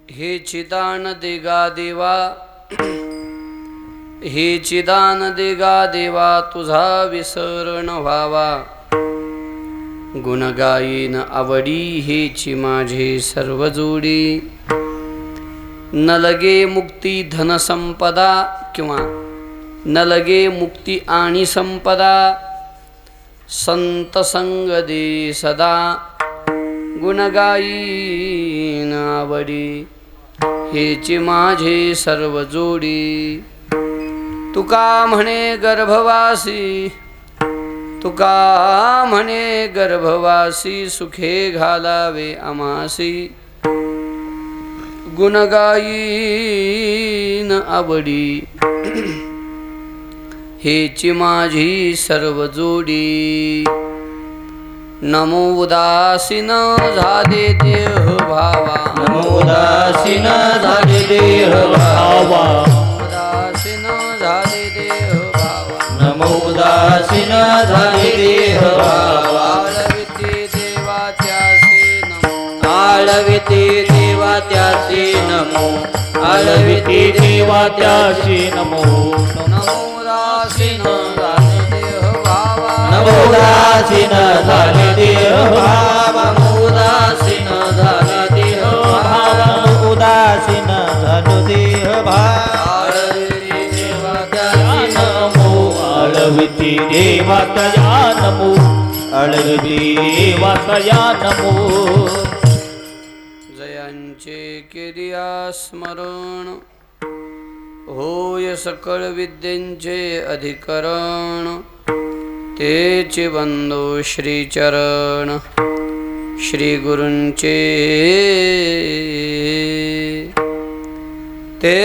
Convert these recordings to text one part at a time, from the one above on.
हे चिदान देगा देवा, हे चिदान देगा देवा, तुझा विसर न व्हावा. गुण गायीन आवडी हेची माझे सर्व जोडी. न लगे मुक्ती धन संपदा, किंवा न लगे मुक्ती आणि संपदा. संत संग दे सदा, गुण गायीन आवडी हेची माझे सर्व जोडी. तुका म्हणे गर्भवासी, तुका म्हणे गर्भवासी, सुखे घालावे आमासी. गुण गायीन आवडी हेची माझी सर्व जोडी. नमो उदासीन झाले देह भावा, नमो उदासीन झाले देह भावा, उदासीन झाले देह भावा. नमो उदासीन झाले देह भावा. आळविते देवा त्यासे नमो, आळविते देवा त्याचे नमो, आळविते देवा त्याचे नमो. नमो उदासीन झाले देह भावा, नमो उदासीन झाले देह भावा, नमो उदासीन झाले देह भावा, नमो उदासीन झाले देह भावा. आळविते देवा त्याचे नमो, आळविते देवा त्याचे नमो, आळविते देवा त्याचे नमो. जयांचे किर्या स्मरण, होय सकळ विद्येंचे अधिकरण. तेचे बंधू श्रीचरण, श्री गुरूंचे ते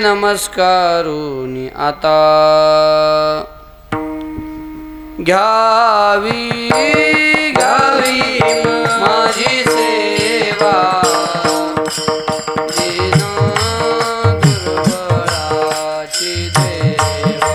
नमस्कारुनी आता. घ्यावी घ्यावी माझी सेवा, दीन दुर्बळाची देवा.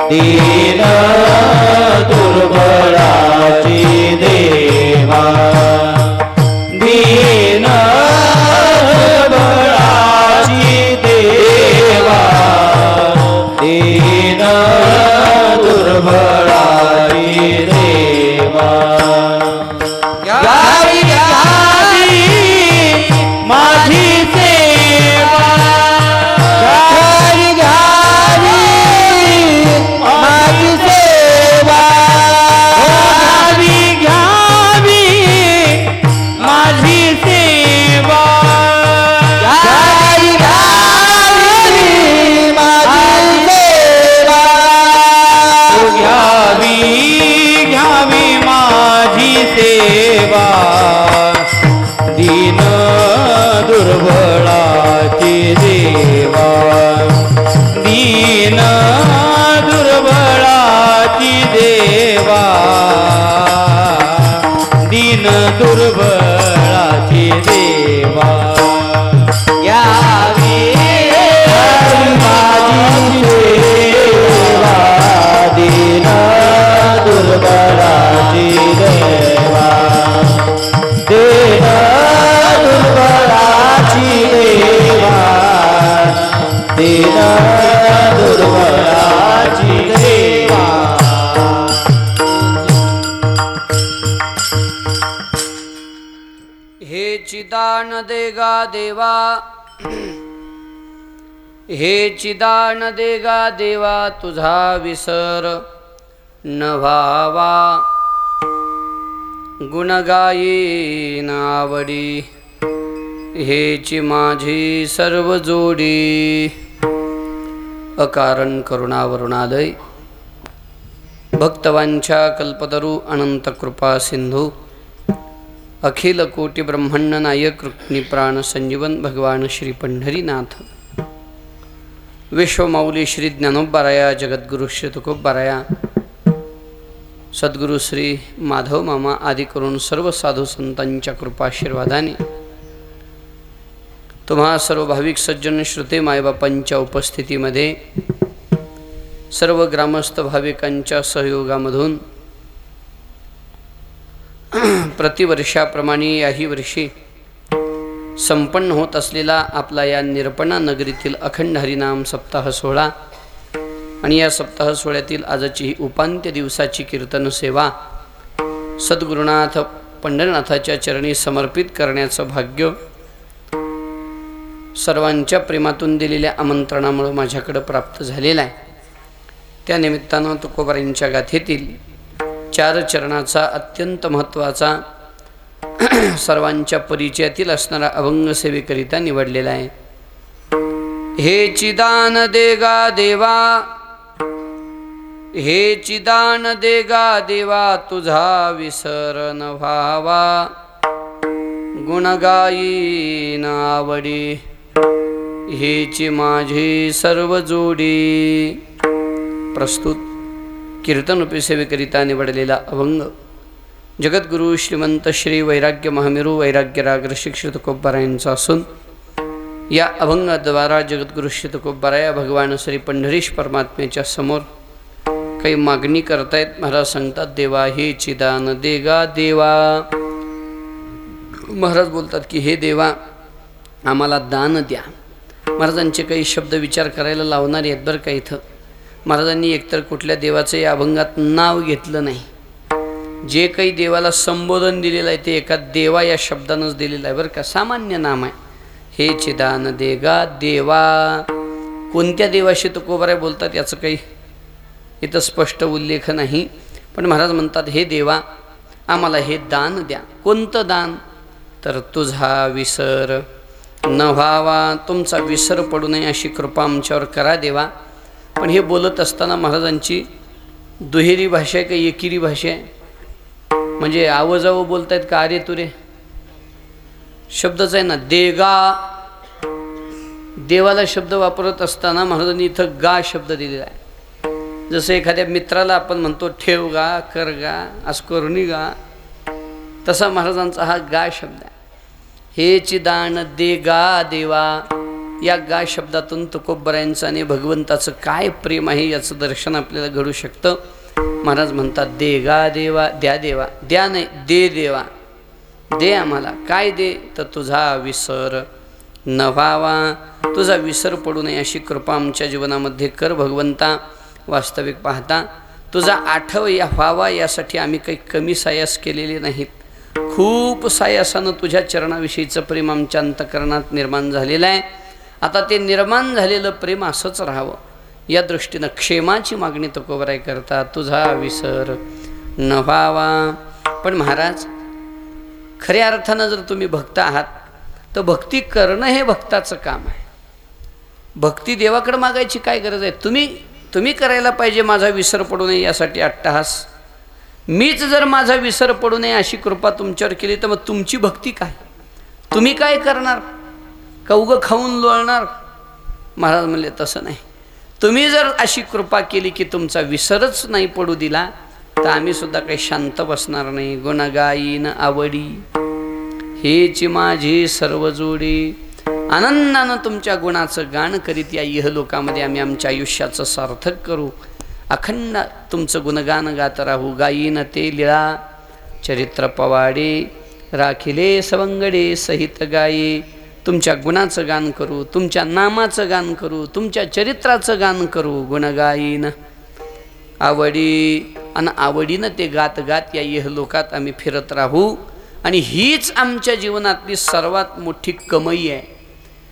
दीन दुर्बळाची देवा, दीन दीन दुर्बळाची देवा, दीन दुर्बळाची देवा, दीन दुर्बळाची देवा. घ्यावी घ्यावी माझी सेवा, घ्यावी घ्यावी माझी सेवा, घ्यावी घ्यावी माझी सेवा, घ्यावी घ्यावी माझी सेवा. घ्यावी घ्यावी माझी सेवा, दीन दुर्बळाची देवा, दीन दुर्बळाची देवा, दीन दुर्बळाची देवा. यावी माझी सेवा, दीन दुर्बळाची देवा, दीन दुर्बळाची देवा, दीन दुर्बळाची देवा. हे चिदान देगा देवा, हे चिदान देगा देवा, तुझा विसर न व्हावा. गुण गायीन आवडी हेची माझी सर्व जोडी. अकारण करुणावरुणालय, भक्तवांछा कल्पतरू अनंत कृपा सिंधू, अखिल कोटि ब्रह्मांड नायक रुक्मिप्राण संजीवन भगवान श्री पंढरीनाथ. विश्वमौली श्री ज्ञानोबाराया, जगद्गुरु श्री तुकोबाराया, सद्गुरू श्री माधव मामा आदी करून सर्व साधू संतांच्या कृपाशीर्वादाने तुम्हा सर्व भाविक सज्जन श्रोते मायबापांच्या उपस्थितीमध्ये सर्व ग्रामस्थ भाविकांच्या सहयोगामधून प्रतिवर्षाप्रमाणे याही वर्षी संपन्न होत असलेला आपला या निरपणा नगरीतील अखंड हरिनाम सप्ताह सोहळा आणि या सप्ताह सोहळ्यातील आजची ही उपांत्य दिवसाची कीर्तन सेवा सद्गुरुनाथ पंढरनाथाच्या चरणी समर्पित करण्याचं भाग्य सर्वांच्या प्रेमातून दिलेल्या आमंत्रणामुळे माझ्याकडे प्राप्त झालेला आहे। त्या निमित्तानं तुकोबारायांच्या गाथेतील 4 चरणाचा अत्यंत महत्त्वाचा सर्वांच्या परिचयातील असणारा अभंग सेवेकरिता निवडलेला आहे। हे चिदान देगा देवा, हे चिदान देगा देवा, तुझा विसर न व्हावा, गुणगायीन आवडी, हेची माझी सर्व जोडी। प्रस्तुत कीर्तनरूपी सेवेकरिता निवडलेला अभंग जगद्गुरु श्रीमंत श्री वैराग्य महामेरू वैराग्यराग शिक्षित तुकोबारायांचा असून या अभंगाद्वारा जगद्गुरु श्री तुकोबाराया भगवान श्री पंढरीश परमात्म्याच्या समोर काही मागणी करतायत। महाराज सांगतात, देवा हे चिदान देगा देवा। महाराज बोलतात की हे देवा आम्हाला दान द्या। महाराजांचे काही शब्द विचार करायला लावणारे आहेत बरं का। इथं महाराजांनी एकतर कुठल्या देवाचं या अभंगात नाव घेतलं नाही, जे काही देवाला संबोधन दिलेलं आहे ते एका देवा या शब्दानंच दिलेलं आहे बरं का, सामान्य नाम आहे। हे चिदान देगा देवा, कोणत्या देवाशी तुकोबाराय बोलतात याचं काही इथं स्पष्ट उल्लेख नाही, पण महाराज म्हणतात हे देवा आम्हाला हे दान द्या। कोणतं दान? तर तुझा विसर न व्हावा, तुमचा विसर पडू नये अशी कृपा आमच्यावर करा देवा। पण हे बोलत असताना महाराजांची दुहेरी भाषा आहे का एकिरी भाषा आहे? म्हणजे आवजावं बोलतायत का अरे तुरे शब्दच आहे ना। देगा देवाला शब्द वापरत असताना महाराजांनी इथं गा शब्द दिलेला आहे। जसं एखाद्या मित्राला आपण म्हणतो ठेव गा, कर गा, असं करुणी गा, तसा महाराजांचा हा गा शब्द आहे। हे चिदान देगा देवा, या गा शब्दातून तुकोबारायांचं आणि भगवंताचं काय प्रेम आहे याचं दर्शन आपल्याला घडू शकतं। महाराज म्हणतात देगा देवा, द्या देवा, द्या नाही दे देवा, दे आम्हाला। काय दे? तर तुझा विसर न व्हावा, तुझा विसर पडू नये अशी कृपा आमच्या जीवनामध्ये कर भगवंता। वास्तविक पाहता तुझा आठव या व्हावा यासाठी आम्ही काही कमी सायास केलेले नाहीत, खूप सायासानं तुझ्या चरणाविषयीचं प्रेम आमच्या अंतःकरणात निर्माण झालेलं आहे। आता ते निर्माण झालेलं प्रेम असंच राहावं या दृष्टीनं क्षेमाची मागणी तुकोबाराय करतात, तुझा विसर न व्हावा। पण महाराज खऱ्या अर्थानं जर तुम्ही भक्त आहात तर भक्ती करणं हे भक्ताचं काम आहे। भक्ती देवाकडे मागायची काय गरज आहे? तुम्ही करायला पाहिजे माझा विसर पडू नये यासाठी अट्टहास। मीच जर माझा विसर पडू नये अशी कृपा तुमच्यावर केली तर मग तुमची भक्ती काय? तुम्ही काय करणार? का उगं खाऊन लोळणार? महाराज म्हणले तसं नाही, तुम्ही जर अशी कृपा केली की तुमचा विसरच नाही पडू दिला तर आम्ही सुद्धा काही शांत बसणार नाही। गुणगायीन आवडी, हेची माझी सर्व जोडी, आनंदानं तुमच्या गुणाचं गाण करीत या इहलोकामध्ये आम्ही आमच्या आयुष्याचं सार्थक करू। अखंड तुमचं गुणगान गात राहू। गायीन ते लीळा चरित्र पवाडे, राखिले सवंगडे सहित गाये, तुमच्या गुणाचं गान करू, तुमच्या नामाचं गान करू, तुमच्या चरित्राचं गान करू। गुणगायीन आवडी, आणि आवडीनं ते गात गात या इहलोकात आम्ही फिरत राहू। आणि हीच आमच्या जीवनातली सर्वात मोठी कमाई आहे।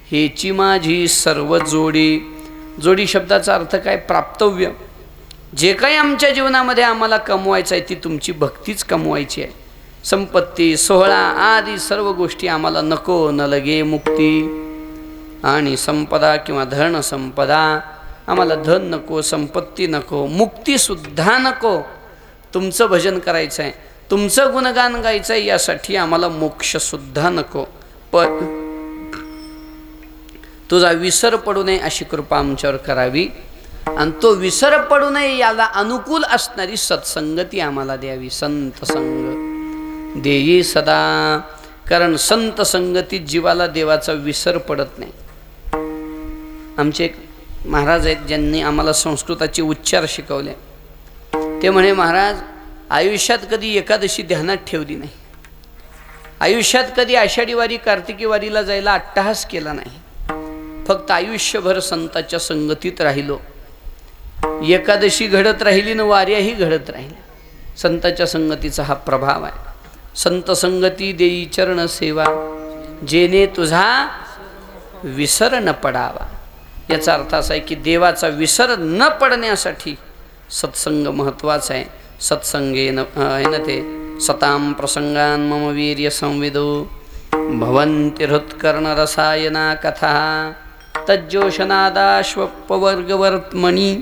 हेची माझी सर्व जोडी, जोडी शब्दाचा अर्थ काय? प्राप्तव्य। जे काही आमच्या जीवनामध्ये आम्हाला कमवायचं आहे ती तुमची भक्तीच कमवायची आहे। संपत्ती सोहळा आदी सर्व गोष्टी आम्हाला नको, न लगे मुक्ती आणि संपदा किंवा धन संपदा, आम्हाला धन नको, संपत्ती नको, मुक्तीसुद्धा नको। तुमचं भजन करायचं आहे, तुमचं गुणगान गायचं आहे, यासाठी आम्हाला मोक्षसुद्धा नको। पण तुझा विसर पडू नये अशी कृपा आमच्यावर करावी आणि तो विसर पडू नये याला अनुकूल असणारी सत्संगती आम्हाला द्यावी. संत संग देई सदा, कारण संत संगतीत जीवाला देवाचा विसर पडत नाही. आमचे एक महाराज आहेत ज्यांनी आम्हाला संस्कृताचे उच्चार शिकवले. ते म्हणे, महाराज आयुष्यात कधी एकादशी ध्यानात ठेवली नाही, आयुष्यात कधी आषाढी वारी कार्तिकी वारीला जायला अट्टहास केला नाही, फक्त आयुष्यभर संताच्या संगतीत राहिलो. एकादशी घडत राहिली न वार्याही घडत राहिल्या. संताच्या संगतीचा हा प्रभाव आहे. संत संगती देई चरण सेवा, जेने तुझा विसर न पडावा. याचा अर्थ असा आहे की देवाचा विसर न पडण्यासाठी सत्संग महत्त्वाचा आहे. सत्संगेन आहे ना ते, सताम प्रसंगान मम वीर्य संविदो भवन्ति हृत्कर्ण रसायना कथा तज्जोषनादाश्वपवर्गवर्त्मनि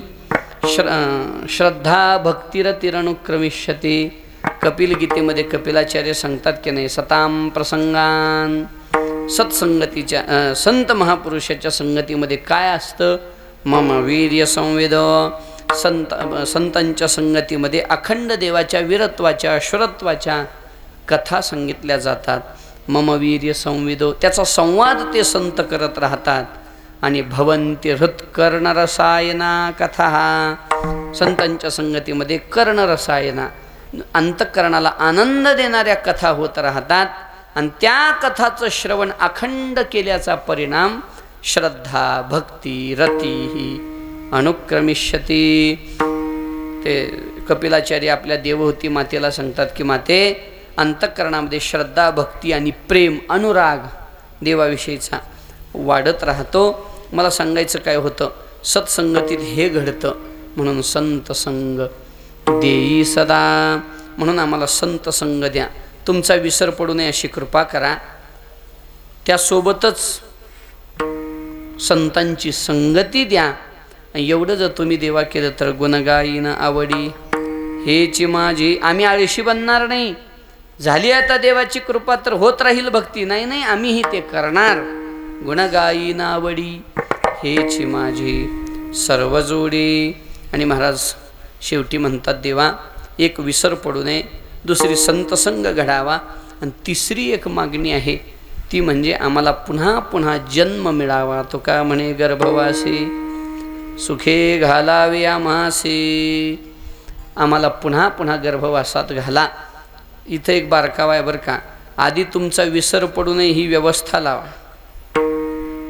श्रद्धा भक्तिरतिरनुक्रमिष्यते. कपिल गीतेमध्ये कपिलाचार्य सांगतात की नाही, सताम प्रसंगान, सत्संगतीच्या संत महापुरुषाच्या संगतीमध्ये काय असतं, मम वीर्य संवेद, संतांच्या संगतीमध्ये अखंड देवाच्या वीरत्वाच्या अश्वरत्वाच्या कथा सांगितल्या जातात. मम वीर्य संविदो, त्याचा संवाद ते संत करत राहतात. आणि भवन्ति हृत्कर्णरसायना कथा, संतांच्या संगतीमध्ये कर्णरसायना, अंतःकरणाला आनंद देणाऱ्या कथा होत राहतात. आणि त्या कथाचं श्रवण अखंड केल्याचा परिणाम श्रद्धा भक्ती रती अनुक्रमिष्यती. ते कपिलाचार्य आपल्या देवहूती मातेला सांगतात की माते, अंतःकरणामध्ये श्रद्धा भक्ती आणि प्रेम अनुराग देवाविषयीचा वाढत राहतो. मला सांगायचं काय होतं, सत्संगतीत हे घडतं. म्हणून संत संग देई सदा, म्हणून आम्हाला संत संग द्या. तुमचा विसर पडू नये अशी कृपा करा. त्यासोबतच संतांची संगती द्या. एवढं जर तुम्ही देवा केलं तर गुणगायीन आवडी हेची माझी. आम्ही आळशी बनणार नाही. झाली आता देवाची कृपा तर होत राहील भक्ती. नाही नाही, आम्हीही ते करणार. गुणगायीन आवडी हेची माझी सर्व जोडी. आणि महाराज शेवटी म्हणतात, देवा एक विसर पडू नये, दुसरी संतसंग घडावा, आणि तिसरी एक मागणी आहे ती म्हणजे आम्हाला पुन्हा पुन्हा जन्म मिळावा. तो का म्हणे, गर्भवासी सुखे घालावे आम्हासी. आम्हाला पुन्हा पुन्हा गर्भवासात घाला. इथं एक बारकावा आहे बरं का. आधी तुमचा विसर पडू नये ही व्यवस्था लावा.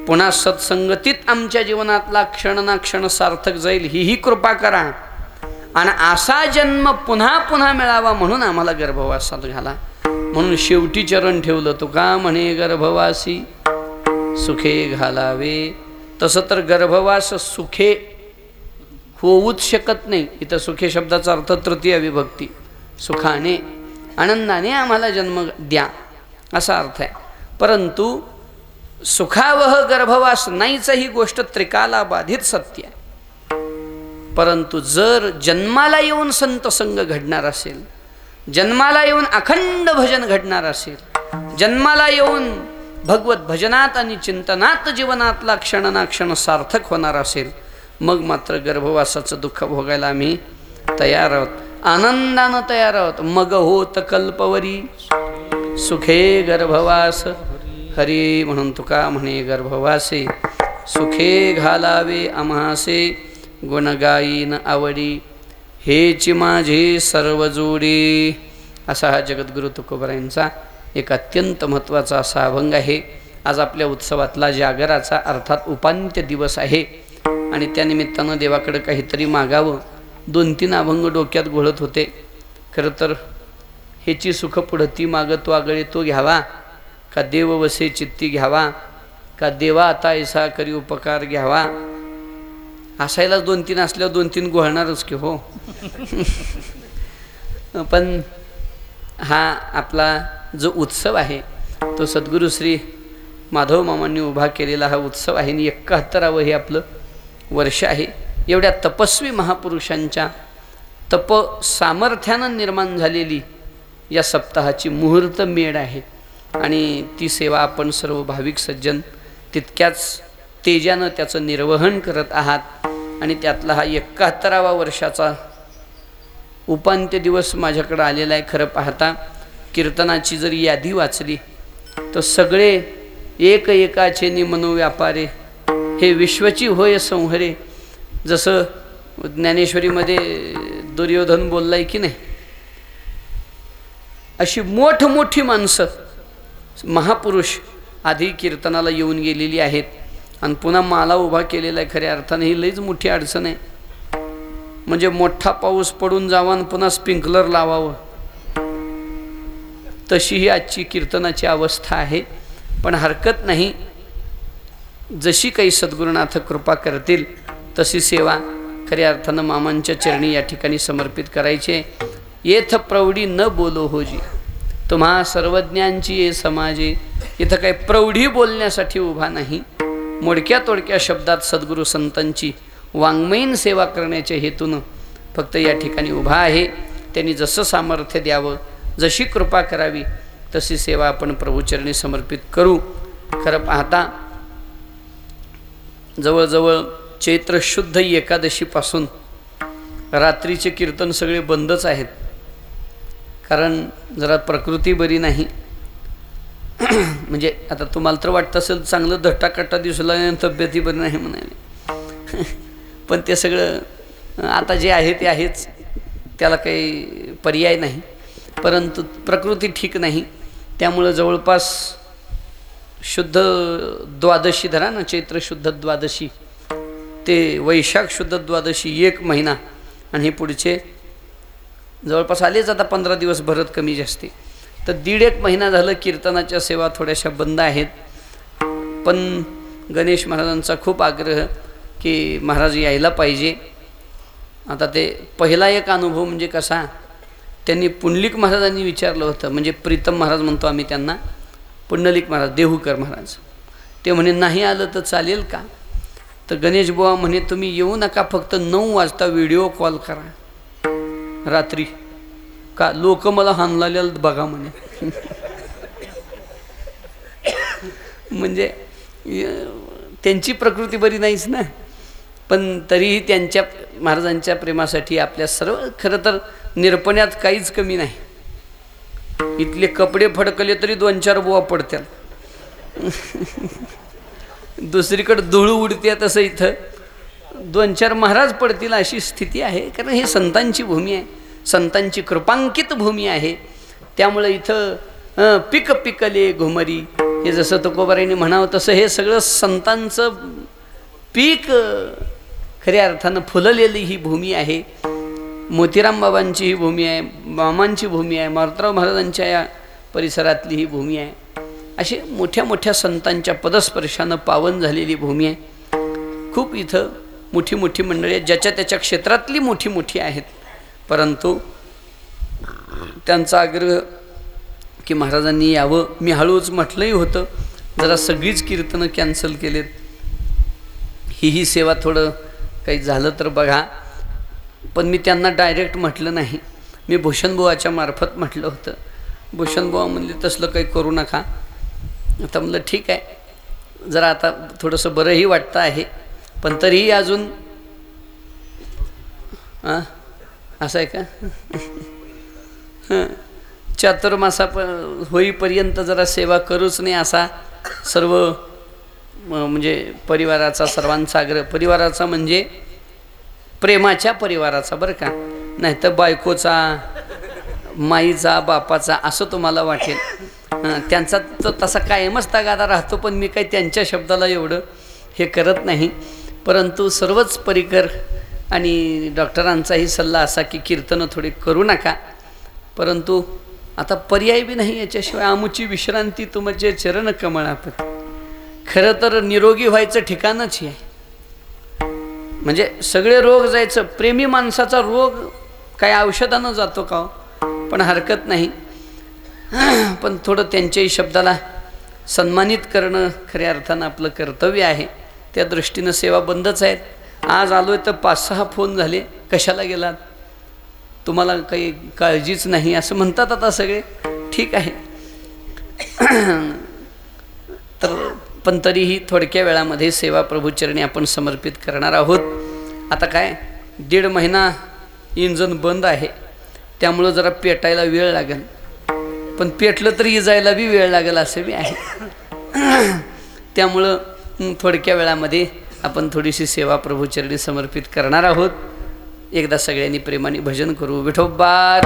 पुन्हा सत्संगतीत आमच्या जीवनातला क्षण ना क्षण सार्थक जाईल ही कृपा करा. आणि असा जन्म पुन्हा पुन्हा मिळावा म्हणून आम्हाला गर्भवासात घाला. म्हणून शेवटी चरण ठेवलं. तो का म्हणे, गर्भवासी सुखे घालावे. तसं तर गर्भवास सुखे होऊच शकत नाही. इथं सुखे शब्दाचा अर्थ तृतीय विभक्ती. सुखाने आनंदाने आम्हाला जन्म द्या असा अर्थ आहे. परंतु सुखावह गर्भवास नाहीच ही गोष्ट त्रिकाला बाधित सत्य आहे. परंतु जर जन्माला येऊन संतसंग घडणार असेल, जन्माला येऊन अखंड भजन घडणार असेल, जन्माला येऊन भगवत भजनात आणि चिंतनात जीवनातला क्षण ना क्षण सार्थक होणार असेल, मग मात्र गर्भवासाचं दुःख भोगायला आम्ही तयार आहोत, आनंदानं तयार आहोत. मग होत कल्पवरी सुखे गर्भवास हरी. म्हणून तुका म्हणे, गर्भवासे सुखे घालावे आम्हासे, गुणगायीन आवडी हेची माझी सर्व जोडी. असा हा जगद्गुरु तुकोबरायांचा एक अत्यंत महत्त्वाचा असा अभंग आहे. आज आपल्या उत्सवातला जागराचा अर्थात उपांत्य दिवस आहे आणि त्यानिमित्तानं देवाकडे काहीतरी मागावं. 2-3 अभंग डोक्यात घोळत होते. खरं तर हेची सुख पुढती मागतो आगळे तो घ्यावा, का देव वसे चित्ती घ्यावा, का देवा आता ऐसा करी उपकार घ्यावा. असायलाच 2-3 असल्यावर 2-3 घोळणारच की हो. पण हा आपला जो उत्सव आहे तो सद्गुरू श्री माधव मामांनी उभा केलेला हा उत्सव आहे आणि 71वे हे आपलं वर्ष आहे. एवढ्या तपस्वी महापुरुषांच्या तप सामर्थ्यानं निर्माण झालेली या सप्ताहाची मुहूर्त मेढ आहे आणि ती सेवा आपण सर्व भाविक सज्जन तितक्याच तेजानं त्याचं निर्वहन करत आहात. आणि त्यातला हा 71वा वर्षाचा उपांत्य दिवस माझ्याकडे आलेला आहे. खरं पाहता कीर्तनाची जर यादी वाचली तर सगळे एक एकाचे निमनो व्यापारे हे विश्वची होय संहरे, जसं ज्ञानेश्वरीमध्ये दुर्योधन बोललाय की नाही, अशी मोठमोठी माणसं महापुरुष आधी कीर्तनाला येऊन गेलेली आहेत आणि पुन्हा माला उभा केलेला आहे. खऱ्या अर्थाने ही लईच मोठी अडचण आहे. म्हणजे मोठा पाऊस पडून जावा आणि पुन्हा स्प्रिंकलर लावावं, तशी ही आजची कीर्तनाची अवस्था आहे. पण हरकत नाही, जशी काही सद्गुरुनाथ कृपा करतील तशी सेवा खऱ्या अर्थानं मामांच्या चरणी या ठिकाणी समर्पित करायचे. येथ प्रौढी न बोलो होजी, तुम्हा सर्वज्ञांची ये समाजे. इथं काही प्रौढी बोलण्यासाठी उभा नाही, मोडक्या तोडक्या शब्दात सद्गुरू संतांची वाङ्मयीन सेवा करण्याच्या हेतूनं फक्त या ठिकाणी उभा आहे. त्यांनी जसं सामर्थ्य द्यावं, जशी कृपा करावी तशी सेवा आपण प्रभूचरणी समर्पित करू. खरं पाहता जवळजवळ चैत्र शुद्ध एकादशीपासून रात्रीचे कीर्तन सगळे बंदच आहेत, कारण जरा प्रकृती बरी नाही. म्हणजे आता तुम्हाला तर वाटतं असेल चांगलं धट्टाकट्टा दिसला आणि तब्येती बरी नाही म्हणाले, पण ते सगळं आता जे आहे ते आहेच, त्याला काही पर्याय नाही. परंतु प्रकृती ठीक नाही, त्यामुळं जवळपास शुद्ध द्वादशी धरा ना, चैत्र शुद्ध द्वादशी ते वैशाख शुद्ध द्वादशी 1 महिना, आणि हे पुढचे जवळपास आलेच आता 15 दिवस भरत कमी जास्ती, तर 1.5 महिना झालं कीर्तनाच्या सेवा थोड्याशा बंद आहेत. पण गणेश महाराजांचा खूप आग्रह की महाराज यायला पाहिजे. आता ते पहिला एक अनुभव म्हणजे कसा, त्यांनी पुंडलिक महाराजांनी विचारलं होतं, म्हणजे प्रीतम महाराज म्हणतो आम्ही त्यांना, पुंडलिक महाराज देहूकर महाराज, ते म्हणे नाही आलं तर चालेल का. तर गणेश बुवा म्हणे तुम्ही येऊ नका, फक्त 9 वाजता व्हिडिओ कॉल करा रात्री, का लोक मला हाणलेलं बघा म्हणे. म्हणजे त्यांची प्रकृती बरी नाहीच ना, पण तरीही त्यांच्या महाराजांच्या प्रेमासाठी आपल्या सर्व, खरं तर निरपण्यात काहीच कमी नाही. इथले कपडे फडकले तरी 2-4 बुवा पडत्याल, दुसरीकडे धूळ उडते तसं इथं 2-4 महाराज पडतील अशी स्थिती आहे. कारण हे संतांची भूमी आहे, संतांची कृपांकित भूमी आहे. त्यामुळं इथं पिक पिकले घुमरी, हे जसं तुकोबारायांनी म्हणावं तसं हे सगळं संतांचं पीक खऱ्या अर्थानं फुललेली ही भूमी आहे. मोतीराम बाबांची ही भूमी आहे, मामांची भूमी आहे, मारुतराव महाराजांच्या या परिसरातली ही भूमी आहे. अशी मोठ्या मोठ्या संतांच्या पदस्पर्शानं पावन झालेली भूमी आहे. खूप इथं मोठी मोठी मंडळी आहेत, ज्याच्या त्याच्या क्षेत्रातली मोठी मोठी आहेत. परंतु त्यांचा आग्रह की महाराजांनी यावं, मी हळूच म्हटलंही होतं, जरा सगळीच कीर्तनं कॅन्सल केलेत, ही सेवा थोडं काही झालं तर बघा. पण मी त्यांना डायरेक्ट म्हटलं नाही, मी भूषणबुवाच्या मार्फत म्हटलं होतं. भूषणबुवा म्हणले तसलं काही करू नका. आता म्हणलं ठीक आहे, जरा आता थोडंसं बरंही वाटतं आहे, पण तरीही अजून असं आहे का, चातुर्मासा होईपर्यंत जरा सेवा करूच नाही असा सर्व म्हणजे परिवाराचा सर्वांचा आग्रह. परिवाराचा म्हणजे प्रेमाच्या परिवाराचा बरं का, नाही तर बायकोचा, माईचा, बापाचा असं तुम्हाला वाटेल. त्यांचा तो तसा कायमच तगादा राहतो, पण मी काही त्यांच्या शब्दाला एवढं हे करत नाही. परंतु सर्वच परिकर आणि डॉक्टरांचाही सल्ला असा की कीर्तनं थोडी करू नका. परंतु आता पर्याय बी नाही याच्याशिवाय. आमुची विश्रांती तुमचे चरण कमळापती. खरं तर निरोगी व्हायचं ठिकाणच आहे, म्हणजे सगळे रोग जायचं. प्रेमी माणसाचा रोग काय औषधानं जातो का, पण हरकत नाही. पण थोडं त्यांच्याही शब्दाला सन्मानित करणं खऱ्या अर्थानं आपलं कर्तव्य आहे. त्या दृष्टीनं सेवा बंदच आहेत. आज आलो आहे तर 5-6 फोन झाले, कशाला गेलात, तुम्हाला काही काळजीच नाही असं म्हणतात आता सगळे. ठीक आहे, तर पण तरीही थोडक्या वेळामध्ये सेवा प्रभूचरणी आपण समर्पित करणार आहोत. आता काय 1.5 महिना इंजन बंद आहे, त्यामुळं जरा पेटायला वेळ लागेल, पण पेटलं तरी इजायला बी वेळ लागेल असं बी आहे. त्यामुळं थोडक्या वेळामध्ये आपण थोडीशी सेवा प्रभूचरणी समर्पित करणार आहोत. एकदा सगळ्यांनी प्रेमाने भजन करू. विठोबा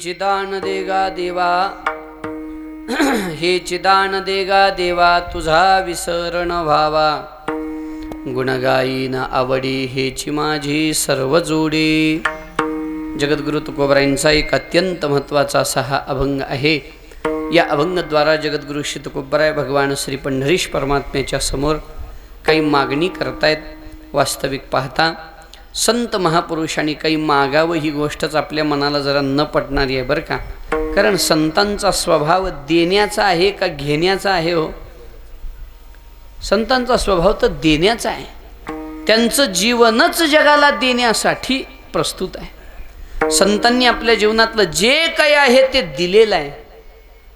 चिदान देगा देवा, हे चिदान देगा देवा, तुझा विसरण व्हावा. गुणगायीन आवडी हेची माझी सर्व जोडी. जगद्गुरु तुकोबरायांचा एक अत्यंत महत्त्वाचा असा हा अभंग आहे. या अभंगाद्वारा जगद्गुरु श्री तुकोबराय भगवान श्री पंढरीश परमात्म्याच्या समोर काही मागणी करतायत. वास्तविक पाहता संत महापुरुषांनी काही मागावं ही गोष्टच आपल्या मनाला जरा न पटणारी आहे बरं का. कारण संतांचा स्वभाव देण्याचा आहे का घेण्याचा आहे? हो, संतांचा स्वभाव तर देण्याचा आहे. त्यांचं जीवनच जगाला देण्यासाठी प्रस्तुत आहे. संतांनी आपल्या जीवनातलं जे काही आहे ते दिलेलं आहे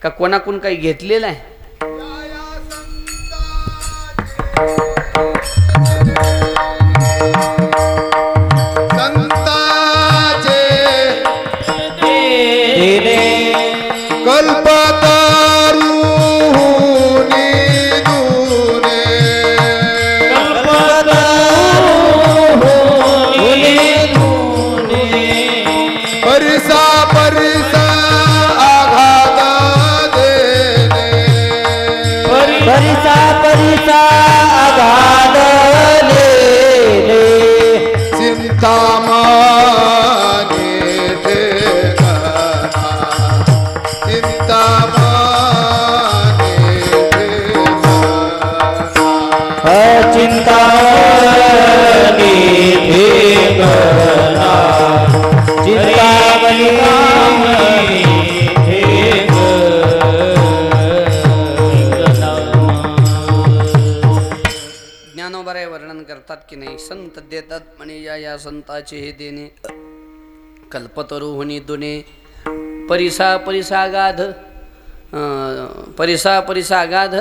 का कोणाकडून काही घेतलेलं आहे? ज्ञानोबराय वर्णन करतात की नाही, संत देतात म्हणे या संताचे हे देणे कल्पतरू होणी दुने. परिसा परिसा गाध, परिसा परिसा गाध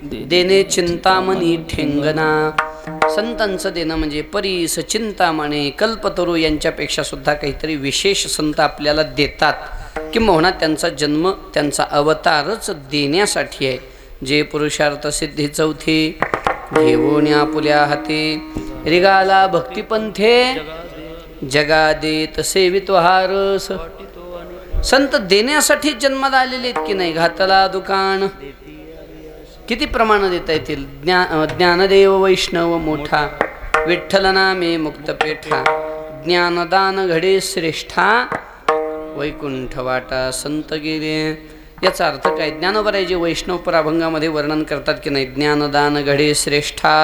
देणे चिंतामणी ठेंगणा. संतांचं देणं म्हणजे परीस, चिंतामणी, कल्पतरू यांच्यापेक्षा सुद्धा काहीतरी विशेष संत आपल्याला देतात. किंबहुना त्यांचा जन्म, त्यांचा अवतारच देण्यासाठी आहे. जे पुरुषार्थ सिद्धी चौथे घेऊन आपुल्या हाते, रिगाला भक्तिपंथे जगा देत सेवितो हारस. संत देण्यासाठी जन्माला आलेले आहेत की नाही. घातला दुकान किती प्रमाण देता येतील. ज्ञानदेव वैष्णव मोठा, विठ्ठल नामे मुक्त पेठा, ज्ञानदान घडे श्रेष्ठा, वैकुंठ वाटा संत गेले. याचा अर्थ काय? ज्ञानोबराय जे वैष्णवपर अभंगामध्ये वर्णन करतात की नाही, ज्ञानदान घडे श्रेष्ठा,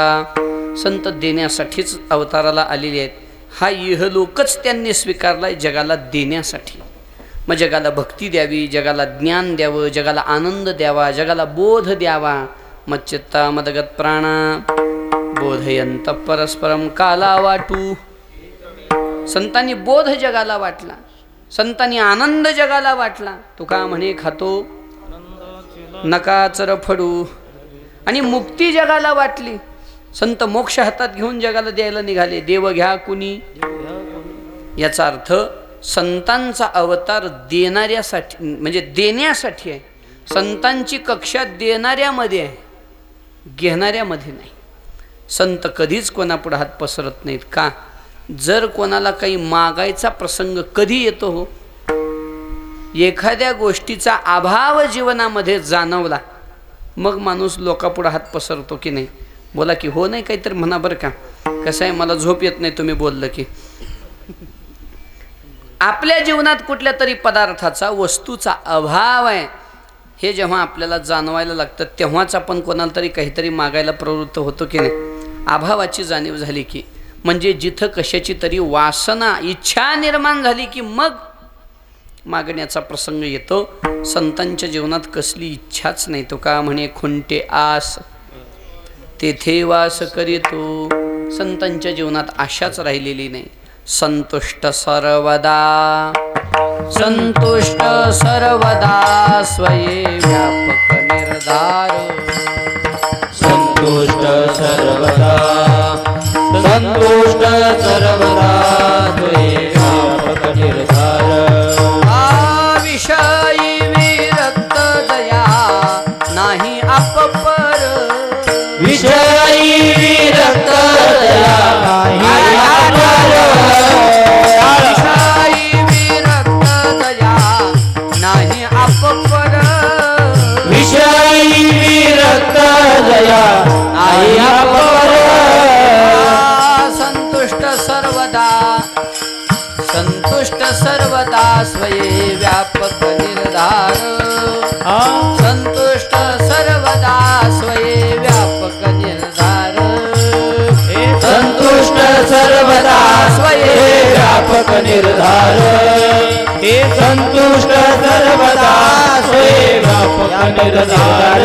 संत देण्यासाठीच अवताराला आलेले आहेत. हा इहलोकच त्यांनी स्वीकारलाय जगाला देण्यासाठी. मग जगाला भक्ती द्यावी, जगाला ज्ञान द्यावं, जगाला आनंद द्यावा, जगाला बोध द्यावा. मच्चित्ता मदगत प्राणा बोधयंत परस्परम काला वाटू. संतांनी बोध जगाला वाटला, संतांनी आनंद जगाला वाटला. तुका म्हणे खातो नका चरफडू. आणि मुक्ती जगाला वाटली. संत मोक्ष हातात घेऊन जगाला द्यायला निघाले. देव घ्या कुणी, याचा अर्थ संतांचा अवतार देणाऱ्यासाठी, म्हणजे देण्यासाठी आहे. संतांची कक्षा देणाऱ्यामध्ये आहे, घेणाऱ्यामध्ये नाही. संत कधीच कोणापुढे हात पसरत नाहीत. का? जर कोणाला काही मागायचा प्रसंग कधी येतो हो, एखाद्या गोष्टीचा अभाव जीवनामध्ये जाणवला, मग माणूस लोकापुढे हात पसरतो की नाही? बोला की हो, नाही काहीतरी म्हणा बरं का. कसं आहे, मला झोप येत नाही तुम्ही बोललं की. आपल्या जीवनात कुठल्या तरी पदार्थाचा, वस्तूचा अभाव आहे, हे जेव्हा आपल्याला जाणवायला लागतं, तेव्हाच आपण कोणाला तरी काहीतरी मागायला प्रवृत्त होतो की नाही? अभावाची जाणीव झाली की, म्हणजे जिथं कशाची तरी वासना, इच्छा निर्माण झाली की मग मागण्याचा प्रसंग येतो. संतांच्या जीवनात कसली इच्छाच नाही. तो का म्हणे, खुंटे आस तेथे वास करीतो. संतांच्या जीवनात आशाच राहिलेली नाही. संतुष्ट सर्वदा, संतुष्ट सर्वदा, स्वये व्यापक निर्धार. संतुष्ट सर्वदा, संतुष्ट सर्वदा, स्वये व्यापक निर्धार. विषयी विरक्त दया नाही अपपर. विषयी विरक्त दया नाही अपपर. विषयी विरक्त दया नाही अपपर. विषयी विरक्त दया नाही अपपर. संतुष्ट सर्वदा, संतुष्ट सर्वदा, स्वये व्यापक निर्धार. संतुष्ट सर्वदा, स्वये व्यापक निर्धार. संतुष्ट सर्वदा, स्वये व्यापक निर्धार. हे संतुष्ट सर्वदा, स्वये व्यापक निर्धार.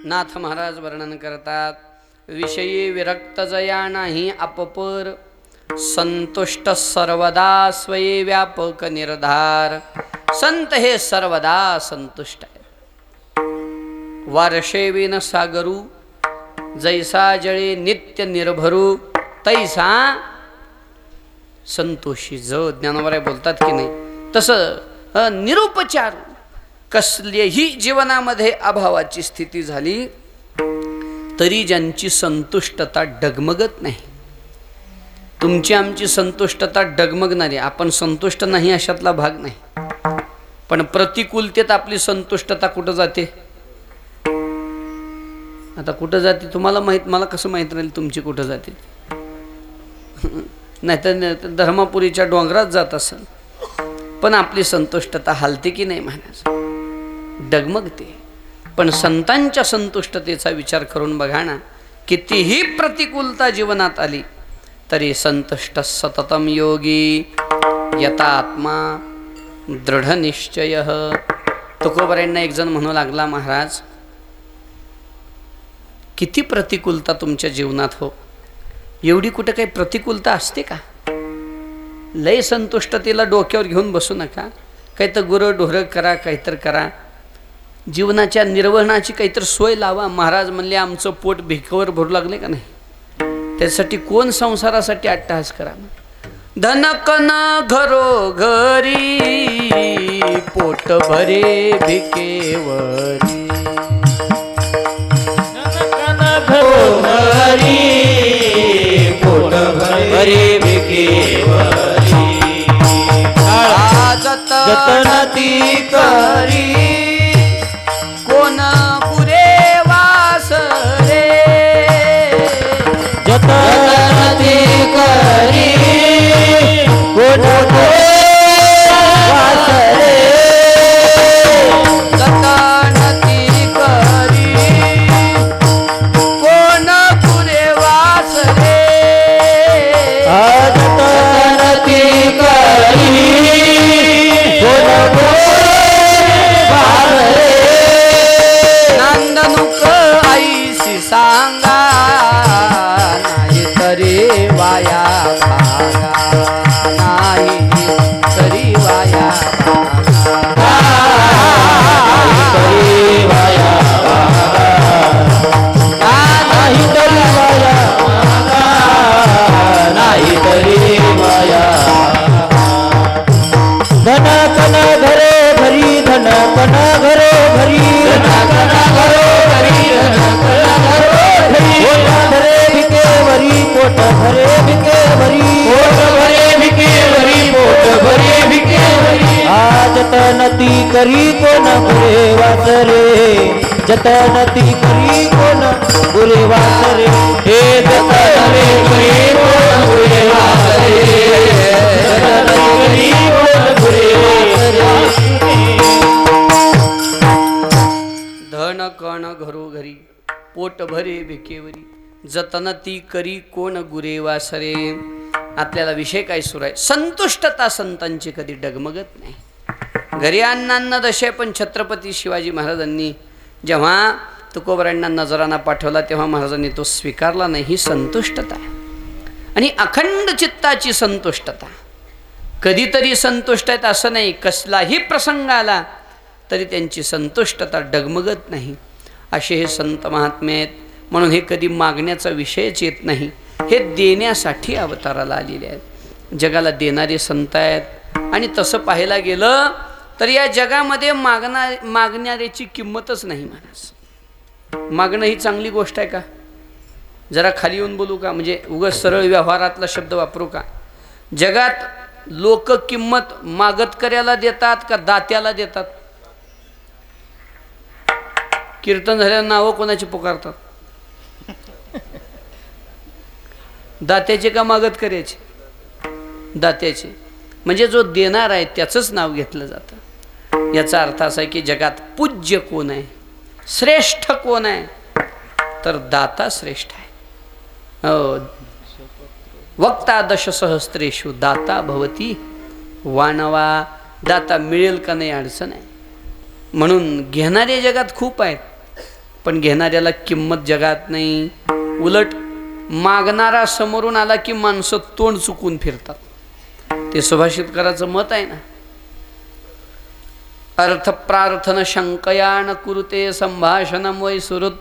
नाथ महाराज वर्णन करतात, विषयी विरक्त जया नाही अपपर. संतुष्ट सर्वदा, स्वये व्यापक निर्धार. संत हे सर्वदा संतुष्ट आहे. वारशे विन सागरू, जैसा जळे नित्य निर्भरू, तैसा संतोषी. जो ज्ञानोबराय बोलतात की नाही, तसं निरुपचार कसल्याही जीवनामध्ये अभावाची स्थिती झाली तरी ज्यांची संतुष्टता डगमगत नाही. तुमची आमची संतुष्टता डगमगणारी, आपण संतुष्ट नाही अशातला भाग नाही. पण प्रतिकूलतेत आपली संतुष्टता कुठं जाते? आता कुठं जाते तुम्हाला माहीत, मला कसं माहीत राहील तुमची कुठं जाते? नाहीतर धर्मापुरीच्या डोंगरात जात असेल. पण आपली संतुष्टता हालते की नाही महाराज? डगमगते. पण संतांच्या संतुष्टतेचा विचार करून बघा ना, कितीही प्रतिकूलता जीवनात आली तरी संतुष्ट सततम योगी यथा आत्मा दृढ निश्चय. तुकोबरायांना एक जण म्हणू लागला, महाराज किती प्रतिकूलता तुमच्या जीवनात हो, एवढी कुठे काही प्रतिकूलता असते का? लय संतुष्टतेला डोक्यावर घेऊन बसू नका. काही तर गुरं ढोरं करा, काहीतर करा, जीवनाच्या निर्वहनाची काहीतरी सोय लावा. महाराज म्हणले, आमचं पोट भिकेवर भरू लागले का नाही, त्यासाठी कोण संसारासाठी अट्टहास करा. धनकन घरो घरी, पोट भरे भिकेवरी. घरो घरी, पोट भरे भिकेवरी. जतन ती करी, कोण पुरे वास रे. जतन ती करी, कोण पुरे वास रे. जतन ती करी, कोण पुरे वास रे. जतन ती करी, कोण पुरे वास रे. नांदनुक आईशी सांगा, नाही तरी वाया भागा. नाही तरी वाया भागा. तरी वाया भिकेवरी पोट भरे भिकेवरी पोट भरे भिकेवरी पोट भरे भिकेवरी आज जतनती करी कोण गुरे वासरे जतनती करी कोण गुरे वासरे हे जतनती करी कोण गुरे वासरे जतनती करी कोण गुरे वासरे धन कण घरोघरी पोट भरे भिकेवरी जतन ती करी कोण गुरे वासरे. आपल्याला विषय काय सुरू आहे? संतुष्टता संतांची कधी डगमगत नाही. घरी अण्णांना दशे पण छत्रपती शिवाजी महाराजांनी जेव्हा तुकोबरांना नजराना पाठवला तेव्हा महाराजांनी तो स्वीकारला नाही. ही संतुष्टता आहे आणि अखंड चित्ताची संतुष्टता. कधीतरी संतुष्ट आहेत असं नाही, कसलाही प्रसंग आला तरी त्यांची संतुष्टता डगमगत नाही. असे हे संत महात्मे आहेत. म्हणून हे कधी मागण्याचा विषयच येत नाही. हे देण्यासाठी अवताराला आलेले आहेत. जगाला देणारे संत आहेत. आणि तसं पाहायला गेलं तर या जगामध्ये मागणाऱ्याची किंमतच नाही. महाराज मागणं ही चांगली गोष्ट आहे का? जरा खाली येऊन बोलू का? म्हणजे उगाच सरळ व्यवहारातला शब्द वापरू का? जगात लोक किंमत मागतकऱ्याला देतात का दात्याला देतात? कीर्तन झाल्यावर नावं कोणाची पुकारतात? दात्याचे का मागत करायचे? दात्याचे. म्हणजे जो देणार आहे त्याचंच नाव घेतलं जातं. याचा अर्थ असा आहे की जगात पूज्य कोण आहे, श्रेष्ठ कोण आहे, तर दाता श्रेष्ठ आहे. वक्ता दशसहस्रेषु दाता भवती वानवा. दाता मिळेल का नाही अडचण आहे. म्हणून घेणारे जगात खूप आहेत पण घेणाऱ्याला किंमत जगात नाही. उलट मागणारा समोरून आला की माणसं तोंड चुकून फिरतात. ते सुभाषितकाराचं मत आहे ना, अर्थ प्रार्थन शंकया न कुरुते संभाषणम वै सुहृद.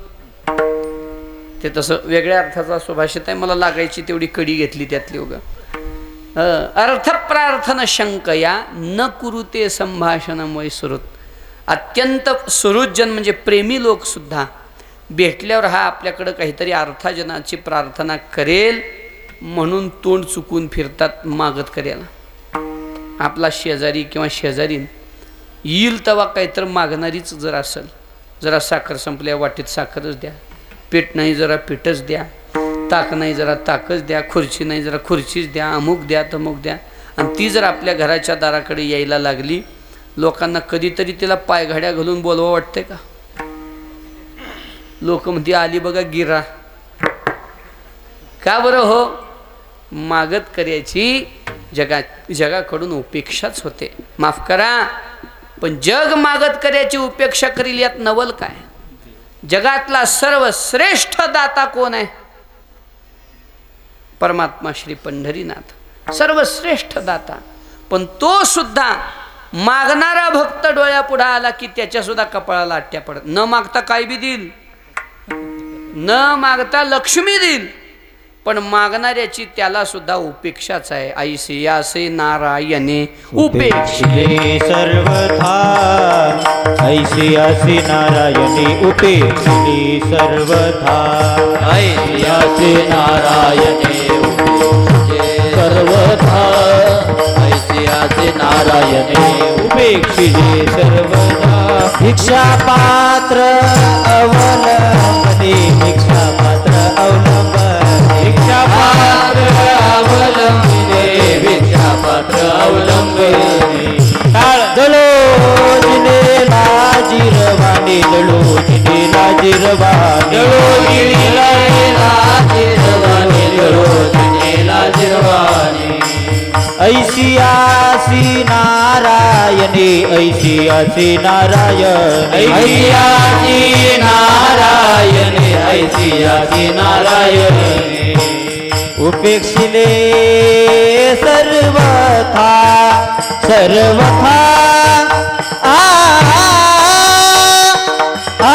ते तसं वेगळ्या अर्थाचा सुभाषित आहे. मला लागायची तेवढी कडी घेतली त्यातली उगा. अर्थ प्रार्थन शंकया न कुरुते संभाषणम वै सुहृद. अत्यंत सुहृदजन म्हणजे प्रेमी लोक सुद्धा भेटल्यावर हा आपल्याकडं काहीतरी अर्थाजनाची प्रार्थना करेल म्हणून तोंड चुकून फिरतात मागत करायला. आपला शेजारी किंवा शेजारीन येईल तेव्हा काहीतरी मागणारीच जर असेल, जरा साखर संपल्या वाटीत साखरच द्या, पीठ नाही जरा पीठच द्या, ताक नाही जरा ताकच द्या, खुर्ची नाही जरा खुर्चीच द्या, अमुक द्या तमुक द्या. आणि ती जर आपल्या घराच्या दाराकडे यायला लागली, लोकांना कधीतरी तिला पायघड्या घालून बोलवा वाटते का? लोक म्हणते आली बघा गिरा. का बरं हो? मागत करायची जगाकडून उपेक्षाच होते. माफ करा पण जग मागत करायची उपेक्षा करील यात नवल काय? जगातला सर्वश्रेष्ठ दाता कोण आहे? परमात्मा श्री पंढरीनाथ सर्वश्रेष्ठ दाता. पण तो सुद्धा मागणारा भक्त डोळ्यापुढे आला की त्याच्या सुद्धा कपाळाला आट्या पडत. न मागता काय बी देईल, न मागता लक्ष्मी देईल, पण मागणाऱ्याची त्याला सुद्धा उपेक्षाच आहे. ऐसे आसे नारायणे उपेक्षिले सर्वथा. ऐसे आसे नारायणे उपेक्षिले सर्वथा. ऐसे आसे नारायणे उपेक्षिले सर्वथा. ऐसे आसे नारायणे उपेक्षिले सर्वथा. भिक्षा पात्र अवलंबने भिक्षा पात्र अवलंबने भिक्षा पात्र अवलंबने भिक्षा पात्र अवलंबने. दलो जिनेला जिरवाणी दलो जिनेला जिरवाणी दलो जिनेला जिरवाणी दलो जिनेला जिरवाणी. ऐसी आसी नारायणे ऐसी आसी नारायण ऐसी आसी नारायणे ऐसी आसी नारायणे. उपेक्षिले सर्वथा सर्वथा. आ आ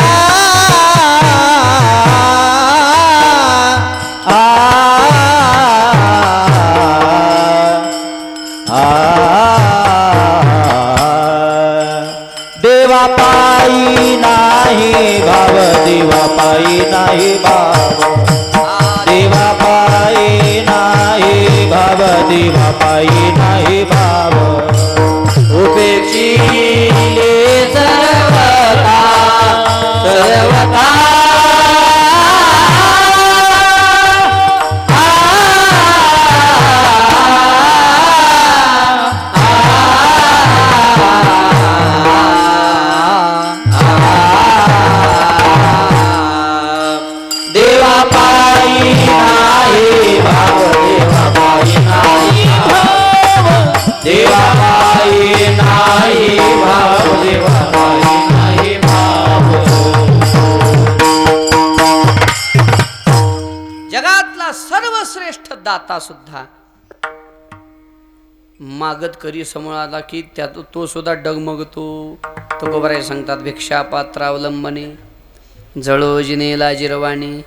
देवा पायी नाही भाव, देवा पायी नाही भाव, देवा पायी देवा पायी नाही भाव उपेक्षिले सर्वथा सर्वथा जगातला सर्वश्रेष्ठ दाता सुद्धा मागत करी समोर आला की त्यात तो सुद्धा डगमगतो. तुकोबाराय सांगतात भिक्षा पात्रावलंबने जळोजिनेला जिरवाणी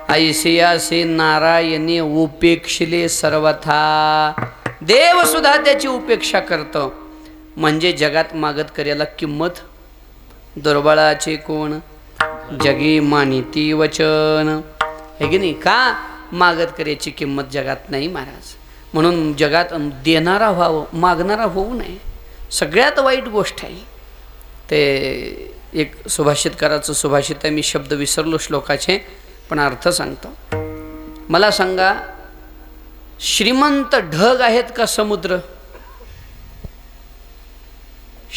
ऐसियासे नारायणे उपेक्षिले सर्वथा. देव सुद्धा त्याची उपेक्षा करतो. म्हणजे जगात मागत कर्याला किंमत दुर्बळाचे कोण जगी मानिती वचन हे की नाही. का मागत कर्याची किंमत जगात नाही महाराज. म्हणून जगात देणारा व्हावं मागणारा होऊ नये. सगळ्यात वाईट गोष्ट आहे ते. एक सुभाषितकाराचं सुभाषित आहे. मी शब्द विसरलो श्लोकाचे पण अर्थ सांगतो. मला सांगा श्रीमंत ढग आहेत का समुद्र?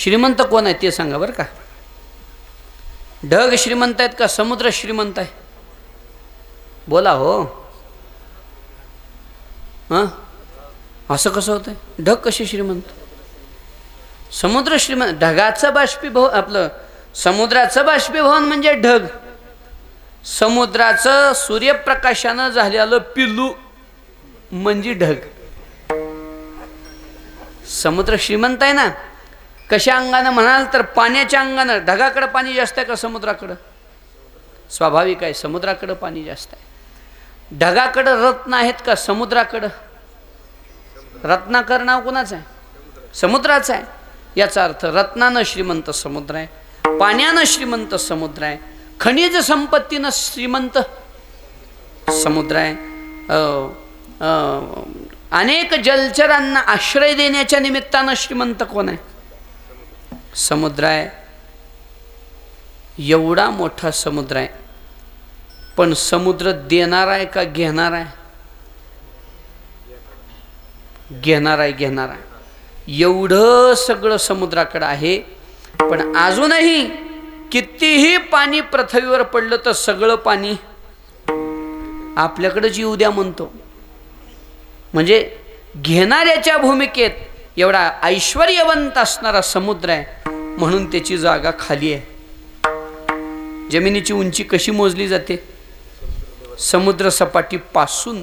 श्रीमंत कोण आहे ते सांगा बरं का. ढग श्रीमंत आहेत का समुद्र श्रीमंत आहे? बोला हो. हां असं कसं होतंय? ढग कसे श्रीमंत? समुद्र श्रीमंत. ढगाचं बाष्पीभवन आपलं समुद्राचं बाष्पीभवन म्हणजे ढग. समुद्राचं सूर्यप्रकाशानं झालेलं पिल्लू म्हणजे ढग. समुद्र श्रीमंत आहे ना. कशा अंगानं म्हणाल तर पाण्याच्या अंगानं. ढगाकडं पाणी जास्त आहे का समुद्राकडं? स्वाभाविक आहे समुद्राकडं पाणी जास्त आहे. ढगाकडं रत्न आहेत का समुद्राकडं? रत्नाकर नाव कोणाचं आहे? समुद्राचं आहे. याचा अर्थ रत्नानं श्रीमंत समुद्र आहे, पाण्यानं श्रीमंत समुद्र आहे, खनिज संपत्तीनं श्रीमंत समुद्र आहे. अनेक जलचरांना आश्रय देण्याच्या निमित्तानं श्रीमंत कोण आहे? समुद्र आहे. एवढा मोठा समुद्र आहे पण समुद्र देणार आहे का घेणार आहे? घेणार आहे. घेणार आहे. एवढं सगळं समुद्राकडे आहे पण अजूनही कितीही पाणी पृथ्वीवर पडलं तर सगळं पाणी आपल्याकडेच येऊ द्या म्हणतो. म्हणजे घेणाऱ्याच्या भूमिकेत एवढा ऐश्वर्यवंत असणारा समुद्र आहे म्हणून त्याची जागा खाली आहे. जमिनीची उंची कशी मोजली जाते? समुद्र सपाटीपासून.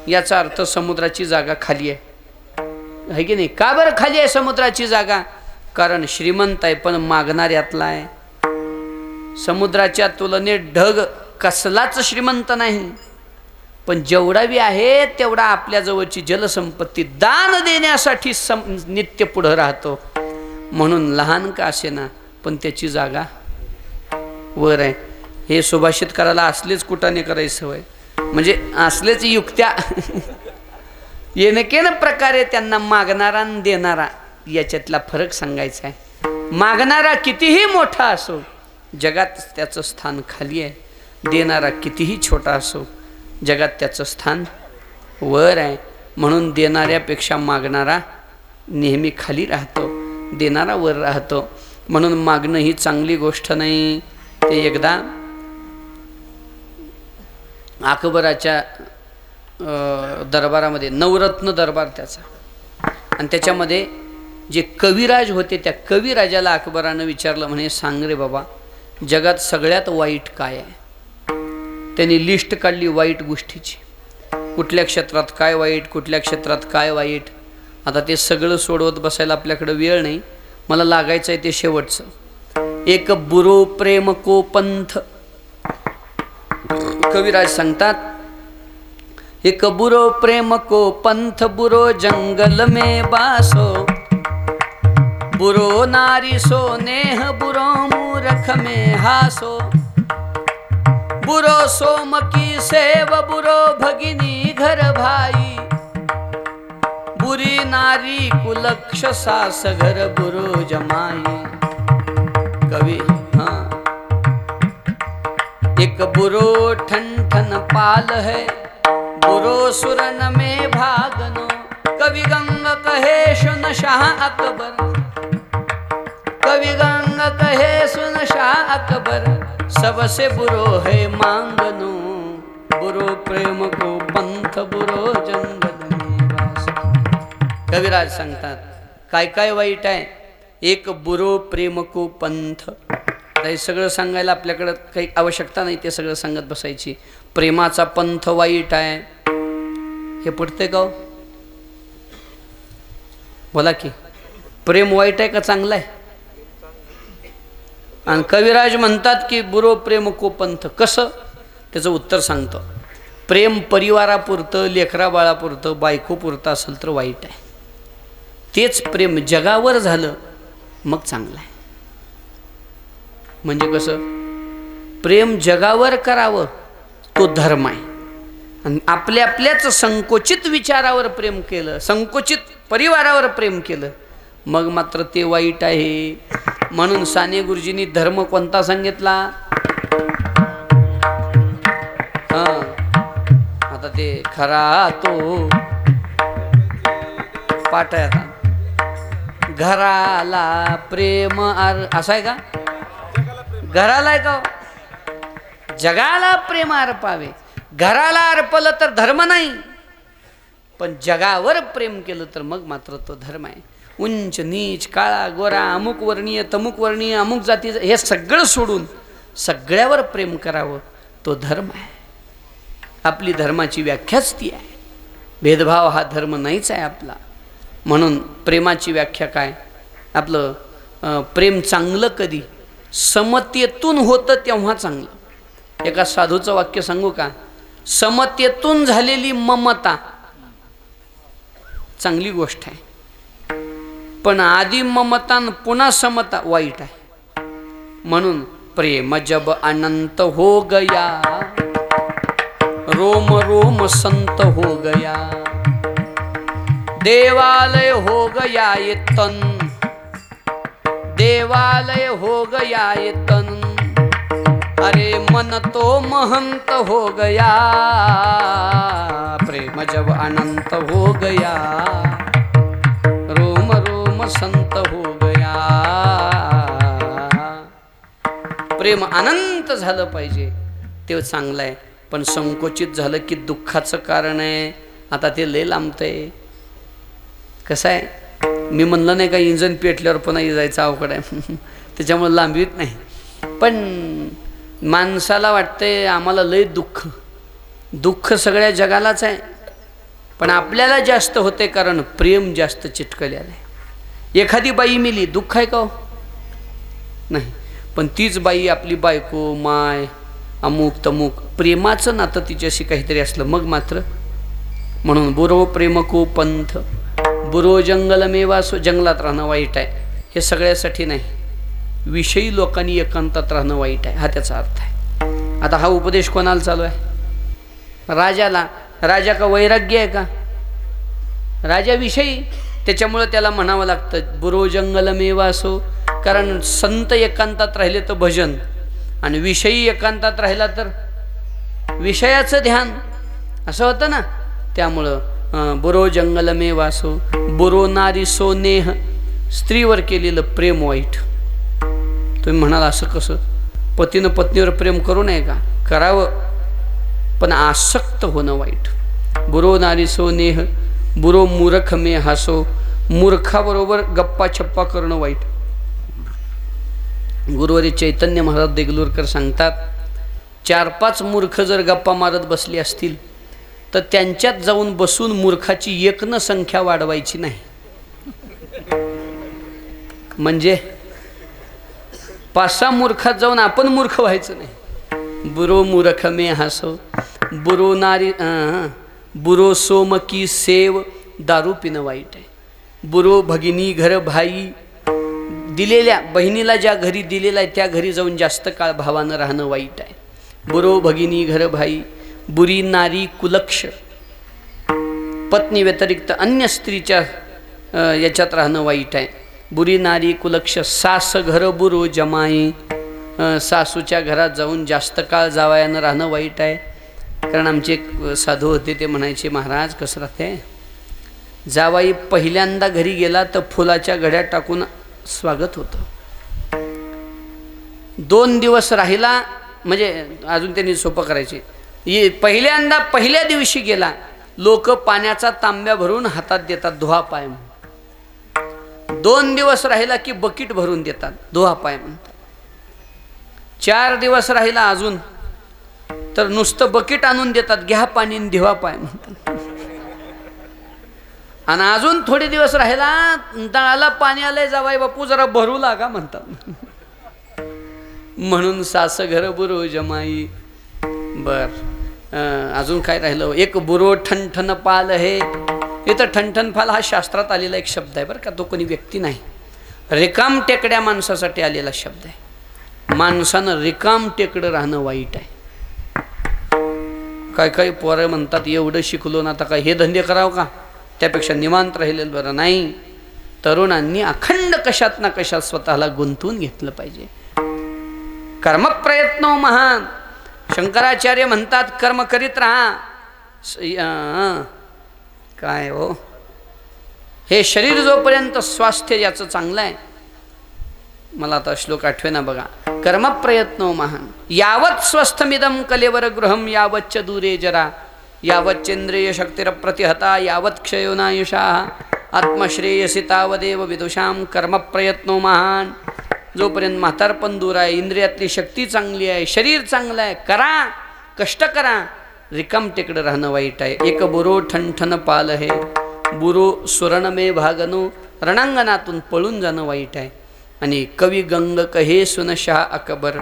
याचा अर्थ समुद्राची जागा खाली आहे की नाही? का बरं खाली आहे समुद्राची जागा? कारण श्रीमंत आहे पण मागणाऱ्यातला आहे. समुद्राच्या तुलनेत ढग कसलाच श्रीमंत नाही पण जेवढा बी आहे तेवढा आपल्या जवळची जलसंपत्ती दान देण्यासाठी नित्य पुढे राहतो. म्हणून लहान का असेना पण त्याची जागा वर आहे. हे सुभाषितकाराला असलेच कुटाने करायची सवय. म्हणजे असलेच युक्त्या येणकेन प्रकारे त्यांना मागणारा आणि देणारा याच्यातला फरक सांगायचा आहे. मागणारा कितीही मोठा असो जगात त्याचं स्थान खाली आहे. देणारा कितीही छोटा असो जगात त्याचं स्थान वर आहे. म्हणून देणाऱ्यापेक्षा मागणारा नेहमी खाली राहतो, देणारा वर राहतो. म्हणून मागणं ही चांगली गोष्ट नाही. ते एकदा अकबराच्या दरबारामध्ये नवरत्न दरबार त्याचा आणि त्याच्यामध्ये जे कविराज होते त्या कविराजाला अकबरानं विचारलं म्हणे सांग रे बाबा जगात सगळ्यात वाईट काय आहे? त्यांनी लिस्ट काढली वाईट गोष्टीची. कुठल्या क्षेत्रात काय वाईट, कुठल्या क्षेत्रात काय वाईट. आता ते सगळं सोडवत बसायला आपल्याकडे वेळ नाही. मला लागायचं आहे ते शेवटचं. एक बुरो प्रेम को पंथ. कविराज सांगतात एक बुरो प्रेम को पंथ बुरो जंगल में बासो बुरो नारी सो नेह बुरो मूर्ख में हासो बुरो सोम की सेव बुरो भगिनी घर भाई नारी कुलक्ष सास घर बुरो जमाई। कवि हाँ, एक बुरो ठन ठन पाल है, बुरो सुरन में भागनो। कवि गंग कहे सुन शाह अकबर, कवि गंग कहे सुन शाह अकबर, सबसे बुरो है मांगनो। बुरो प्रेम को पंथ बुरो जंगल में वास। कविराज सांगतात काय काय वाईट आहे, एक बुरो प्रेम को पंथ। हे सगळं सांगायला आपल्याकडं काही आवश्यकता नाही, ते सगळं सांगत बसायची। प्रेमाचा पंथ वाईट आहे हे पडते का? बोला की, प्रेम वाईट आहे का चांगलं आहे? आणि कविराज म्हणतात की बुरो प्रेम को पंथ। कसं? त्याचं उत्तर सांगतो। प्रेम परिवारापुरतं, लेकरा बाळापुरतं, बायकोपुरतं असेल तर वाईट आहे। तेच प्रेम जगावर झालं मग चांगलं आहे। म्हणजे कसं? प्रेम जगावर करावं तो धर्म आहे, आणि आपल्या आपल्याच संकोचित विचारावर प्रेम केलं, संकोचित परिवारावर प्रेम केलं मग मात्र ते वाईट आहे। म्हणून साने गुरुजींनी धर्म कोणता सांगितला? हां, आता ते खरा तो पाठ आहे आता। घराला प्रेम असं आहे का? घराला आहे का? जगाला प्रेम अर्पावे। घराला अर्पलं तर धर्म नाही, पण जगावर प्रेम केलं तर मग मात्र तो धर्म आहे। उंच नीच, काळा गोरा, अमुक वर्णीय तमुक वर्णीय, अमुक जातीचं हे सगळं सोडून सगळ्यावर प्रेम करावं तो धर्म आहे। आपली धर्माची व्याख्याच ती आहे। भेदभाव हा धर्म नाहीच आहे आपला। म्हणून प्रेमाची व्याख्या काय? आपलं प्रेम चांगलं कधी? समतेतून होतं तेव्हा चांगलं। एका साधूचं वाक्य सांगू का? समतेतून झालेली ममता चांगली गोष्ट आहे, पण आधी ममता पुन्हा समता वाईट आहे। म्हणून प्रेम जब अनंत हो गया, रोम रोम संत हो गया, देवालय हो गया ये तन, देवालय हो गया ये तन, अरे मन तो महंत हो गया। प्रेम जब अनंत हो गया, रोम रोम संत हो गया। प्रेम अनंत झालं पाहिजे ते चांगलं आहे, पण संकोचित झालं की दुःखाचं कारण आहे। आता ते लय लांबतंय। कसं आहे, मी म्हणलं नाही का इंजन पेटल्यावर पुन्हा जायचं अवघड आहे त्याच्यामुळे लांबीत नाही, पण माणसाला वाटतंय आम्हाला लय दुःख, दुःख सगळ्या जगालाच आहे, पण आपल्याला जास्त होते कारण प्रेम जास्त चिटकलेलं आहे। एखादी बाई मिली दुःख आहे का? नाही, पण तीच बाई आपली बायको, माय, अमुक तमुक, प्रेमाचं नातं तिच्याशी काहीतरी असलं मग मात्र। म्हणून बुरो प्रेम को पंथ, बुरो जंगल में वासो, जंगलात राहणं वाईट आहे हे सगळ्यासाठी नाही, विषयी लोकांनी एकांतात राहणं वाईट आहे हा त्याचा अर्थ आहे। आता हा उपदेश कोणाला चालू आहे? राजाला। राजा का वैराग्य आहे का? राजाविषयी, त्याच्यामुळे त्याला म्हणावं लागतं बुरो जंगल में वासो, कारण संत एकांतात राहिले तर भजन, आणि विषयी एकांतात राहिला तर विषयाचं ध्यान, असं होतं ना। त्यामुळं बुरो जंगल में वासो, बुरो नारी सो नेह, स्त्रीवर केलेलं प्रेम वाईट। तुम्ही म्हणाल असं कसं? पतीनं पत्नीवर प्रेम करू नये का? करावं, पण आसक्त होणं वाईट। बुरो नारी सो नेह, बुरो मूर्ख में हसो, मूर्खाबरोबर गप्पा छप्पा करणं वाईट। गुरुवारी चैतन्य महाराज देगलूरकर सांगतात, 4-5 मूर्ख जर गप्पा मारत बसले असतील तर त्यांच्यात जाऊन बसून मूर्खाची एकन संख्या वाढवायची नाही। म्हणजे 5-6 मूर्खात जाऊन आपण मूर्ख व्हायचं नाही। बुरो मूर्ख में हसो, बुरो नारी बुरो सोम की सेव, दारू पिणं वाईट आहे। बुरो भगिनी घर भाई, दिलेल्या बहिणीला ज्या घरी दिलेला आहे त्या घरी जाऊन जास्त काळ भावानं राहणं वाईट आहे। बुरो भगिनी घर भाई, बुरी नारी कुलक्ष, पत्नी व्यतिरिक्त अन्य स्त्रीच्या याच्यात राहणं वाईट आहे. बुरी नारी कुलक्ष सास घर बुरू जमाई. सासूच्या घरात जाऊन जास्त काळ जावयानं राहणं वाईट आहे. कारण आमचे एक साधू होते, ते म्हणायचे, महाराज कसं राहते, जावाई पहिल्यांदा घरी गेला तर फुलाच्या घड्यात टाकून स्वागत होतं. 2 दिवस राहिला म्हणजे अजून त्यांनी सोपं करायचे. पहिल्या दिवशी गेला, लोक पाण्याचा तांब्या भरून हातात देतात, धुवा पाय म्हणून. 2 दिवस राहिला की बकीट भरून देतात, धुवा पाय म्हणतात. 4 दिवस राहिला अजून तर नुसतं बकीट आणून देतात, घ्या पाणी धुवा पाय म्हणतात. आणि अजून थोडे दिवस राहिला, तळाला पाणी आलंय, जावाई बापू जरा भरू लागा म्हणतात. म्हणून सास घर बुरो जमाई. बर अजून काय राहिलं, एक बुरो ठणठण पाल हे. इथं ठणठण पाल हा शास्त्रात आलेला एक शब्द आहे बरं का, तो कोणी व्यक्ती नाही, रिकाम टेकड्या माणसासाठी आलेला शब्द आहे. माणसानं रिकाम टेकडं राहणं वाईट आहे. काय काय पोरं म्हणतात, एवढं शिकलो ना आता काय हे धंदे करावं का, त्यापेक्षा निवांत राहिलेलं बरं. नाही, तरुणांनी अखंड कशात ना कशात स्वतःला गुंतवून घेतलं पाहिजे. कर्मप्रयत्नो महान. शंकराचार्य म्हणतात कर्म करीत राहा. काय हो, हे शरीर जोपर्यंत स्वास्थ्य याचं चांगलं आहे. मला आता श्लोक आठवेना बघा. कर्मप्रयत्नो महान यावत् स्वस्थमिदं कलेवर गृहं यावच्च दूरे जरा यावच्चेंद्रिय शक्तिरप्रतिहता यावत् क्षयो नायुषाः आत्मश्रेयसी तावदेव विदुषां. कर्मप्रयत्नो महान. जोपर्यंत म्हातारपण दूर आहे, इंद्रियातली शक्ती चांगली आहे, शरीर चांगलं आहे, करा, कष्ट करा. रिकाम टेकडं राहणं वाईट आहे. एक बुरो ठणठण पाल हे. बुरो सुरणमे भागनो, रणांगणातून पळून जाणं वाईट आहे. आणि कवी गंग कहे सुनशाह अकबर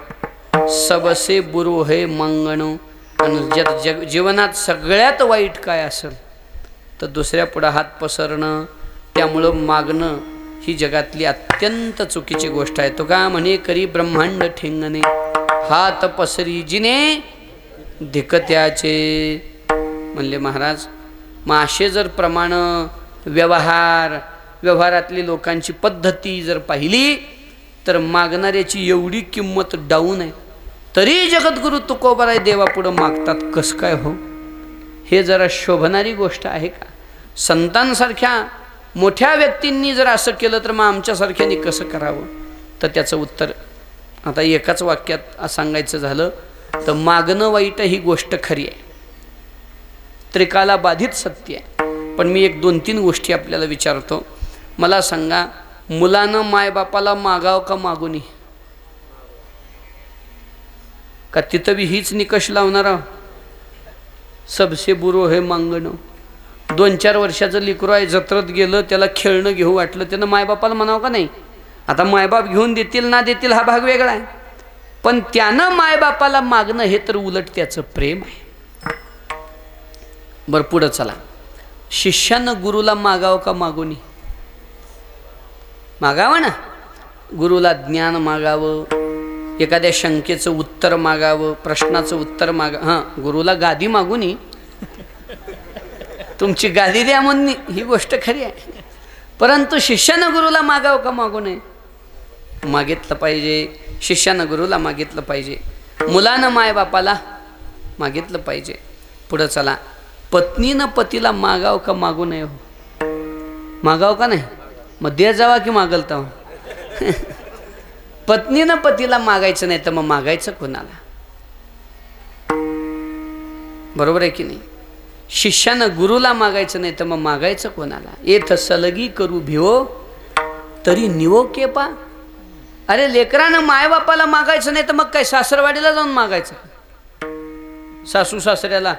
सबसे बुरो हे मंगणो. आणि जीवनात सगळ्यात वाईट काय असेल तर दुसऱ्या पुढं हात पसरणं, त्यामुळं मागणं, ही जगातली अत्यंत चुकीची गोष्ट आहे. तो का म्हणे, करी ब्रह्मांड ठेंगणे हात पसरी जिने धिकत्याचे. म्हणले महाराज, मग असे जर प्रमाण व्यवहारातली लोकांची पद्धती जर पाहिली तर मागणाऱ्याची एवढी किंमत डाऊन आहे, तरी जगद्गुरु तुकोबाराय देवापुढं मागतात. कसं काय हो, हे जरा शोभणारी गोष्ट आहे का? संतांसारख्या मोठ्या व्यक्तींनी जर असं केलं तर मग आमच्यासारख्यांनी कसं करावं? तर त्याचं उत्तर आता एकाच वाक्यात सांगायचं झालं तर मागणं वाईट ही गोष्ट खरी आहे, त्रिकाला बाधित सत्य आहे. पण मी 1-2-3 गोष्टी आपल्याला विचारतो. मला सांगा, मुलानं मायबापाला मागाव का मागू नये? का तिथं बी हीच निकष लावणार आहो? सबसे बुरो हे मागणं. 2-4 वर्षाचं लेकरू आहे, जत्रेत गेलं, त्याला खेळणं घेऊ वाटलं, त्यानं मायबापाला म्हणावं का नाही? आता मायबाप घेऊन देतील ना देतील हा भाग वेगळा आहे, पण त्यानं मायबापाला मागणं हे तर उलट त्याचं प्रेम आहे. बरं पुढं चला. शिष्यानं गुरुला मागावं का मागू नये? मागावं ना. गुरुला ज्ञान मागावं, एखाद्या शंकेचं उत्तर मागावं, प्रश्नाचं उत्तर हां, गुरुला गादी मागू नये, तुमची गादी द्या म्हणून, ही गोष्ट खरी आहे. परंतु शिष्यानं गुरुला मागावं का मागू नये? मागितलं पाहिजे. शिष्यानं गुरुला मागितलं पाहिजे, मुलानं मायबापाला मागितलं पाहिजे. पुढं चला. पत्नीनं पतीला मागावं का मागू नये? हो, मागावं का नाही? मग दे जावा की मागल तर. पत्नीनं पतीला मागायचं नाही तर मग मागायचं कोणाला? बरोबर आहे की नाही? शिष्यानं गुरुला मागायचं नाही तर मग मागायचं कोणाला? येथ सलगी करू भिवो तरी निवो केपा. अरे लेकरानं मायबापाला मागायचं नाही तर मग काय सासरवाडीला जाऊन मागायचं? सासू सासऱ्याला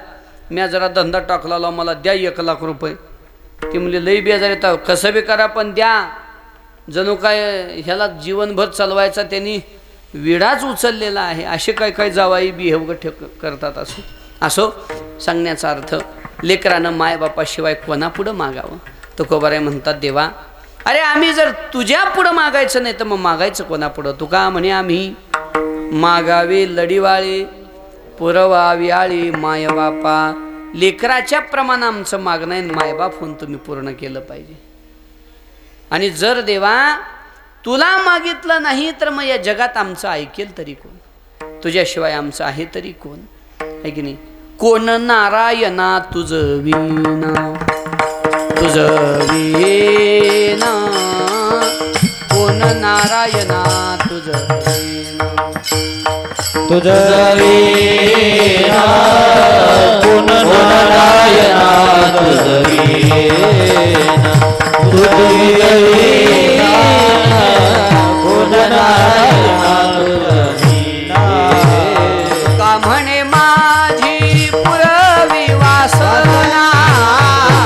मी जरा धंदा टाकला, मला द्या 1 लाख रुपये. ती म्हणजे लई बेजार येतात, कसं बी करा पण द्या. जणू काय ह्याला जीवनभर चालवायचा त्यांनी विडाच उचललेला आहे. असे काय काय जावाई बिहेव करतात. असो सांगण्याचा अर्थ, लेकरानं मायबापाशिवाय कोणापुढं मागावं? तुकोबाराय म्हणतात, देवा अरे आम्ही जर तुझ्या पुढं मागायचं नाही तर मग मागायचं कोणापुढं? तुका म्हणे, आम्ही मागावे लढीवाळे पुरवावी आळी मायबापा. लेकराच्या प्रमाण आमचं मागणं आहे, मायबाप होऊन तुम्ही पूर्ण केलं पाहिजे. आणि जर देवा तुला मागितलं नाही तर मग या जगात आमचं ऐकेल तरी कोण, तुझ्याशिवाय आमचं आहे तरी कोण, आहे की नाही. कोण नारायणा तुझ विना, तुझ विना, कोण नारायणा तुझ विना, तुझ विना, कोण नारायणा तुझ विना, तुझ विना, कोण नारायणा तुझ विना. का म्हणे माझी पुरवी वासना,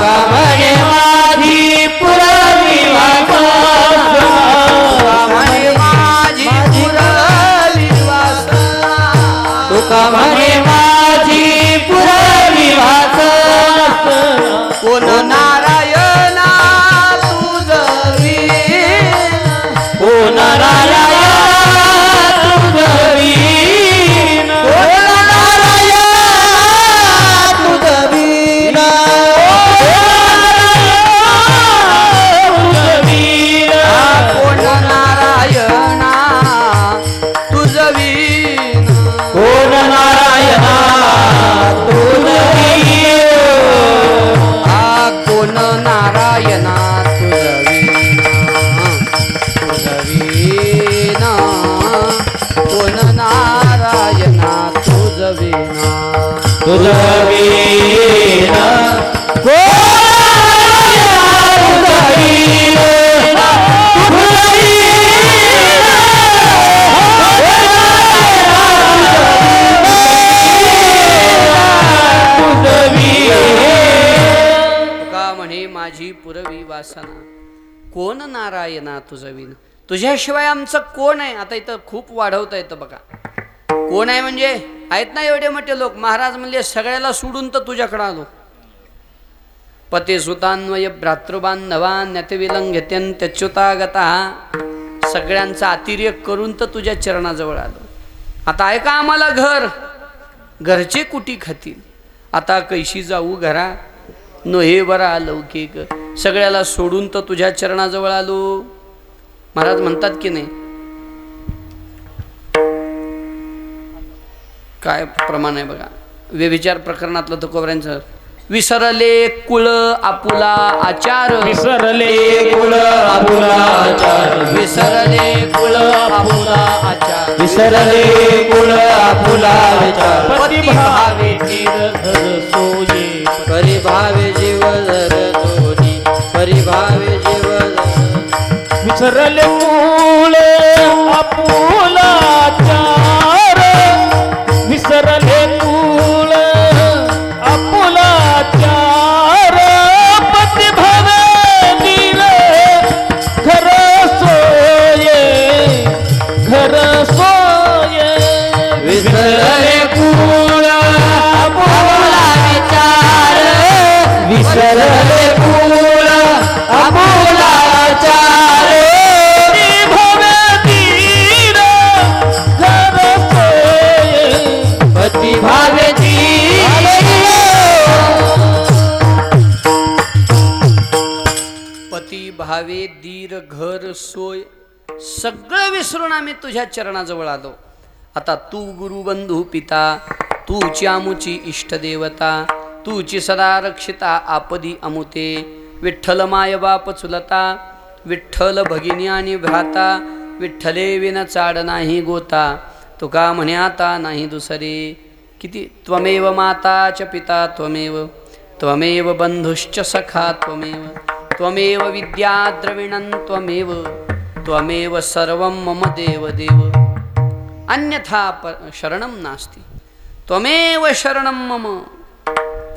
का म्हणे माझी पुरवी वासना, का म्हणे माझी पुरवी वासना, तुका म्हणे माझी पुरवी वासना. कोण नारायणा तुझ विना, कोण नारायणा तुझ विना, कोण नारायणा तुझ विना, कोण नारायणा तुझ विना, कोण नारायणा तुझ विना, कोण नारायणा तुझ विना, कोण नारायणा तुझ विना, तुझ विना, का म्हणे माझी पुरवी वासना, कोण नारायणा तुझ विना, तुझ्याशिवाय आमचं कोण आहे. आता इथं खूप वाढवता येतं बघा. कोण आहे म्हणजे आहेत ना एवढे मोठे लोक. महाराज म्हणले सगळ्याला सोडून तर तुझ्याकडं आलो. पते सुतान्वय भ्रातृबांधवान नत्यविलंघ्यत्यच्युतागता, सगळ्यांचा अतिरेक करून तर तुझ्या चरणाजवळ आलो. आता आहे का आम्हाला घर, घरचे कुटी खातील. आता कैशी जाऊ घरा, नो हे बरा लौकिक, सगळ्याला सोडून तर तुझ्या चरणाजवळ आलो. महाराज म्हणतात की नाही, काय प्रमाण आहे बघा. व्यभिचार प्रकरणातलं तुकोबऱ्यांचं, विसरले कुळ आपुला आचार, विसरले कुळ आपुला आचार, विसरले कुळ आपुला आचार, विसरले कुळ आपुला आचार. पतिभावे धर सोये, परिभावे जीव धर दोनी, परिभावे जीव विसरले कुळ आपुला आचार, विसरले कुळ आपुला आचार. पतिभावे नीर घर सोये, घर सोये. विसरले कुळ आपुला आचार, विसरले कुळ आपुला आचार. पतिभावे नीर घर सोये, पतिभावे पती भावे दीर घर सोय, सगळं विसरून आम्ही तुझ्या चरणाजवळ आलो. आता तू गुरुबंधू पिता, तूची आमुची इष्टदेवता, तूची सदा रक्षिता आपदी अमुते. विठ्ठल माय बाप चुलता, विठ्ठल भगिनी आणि भ्राता, विठ्ठले विन चाड नाही गोता. तुका म्हणे आता नाही दुसरे, किती त्वमेव माता च पिता त्वमेव, त्वमेव बंधुश्च सखा त्वमेव, त्वमेव विद्या द्रविणं त्वमेव, त्वमेव सर्वं मम देव देव. अन्यथा शरणं नास्ति, त्वमेव शरणं मम.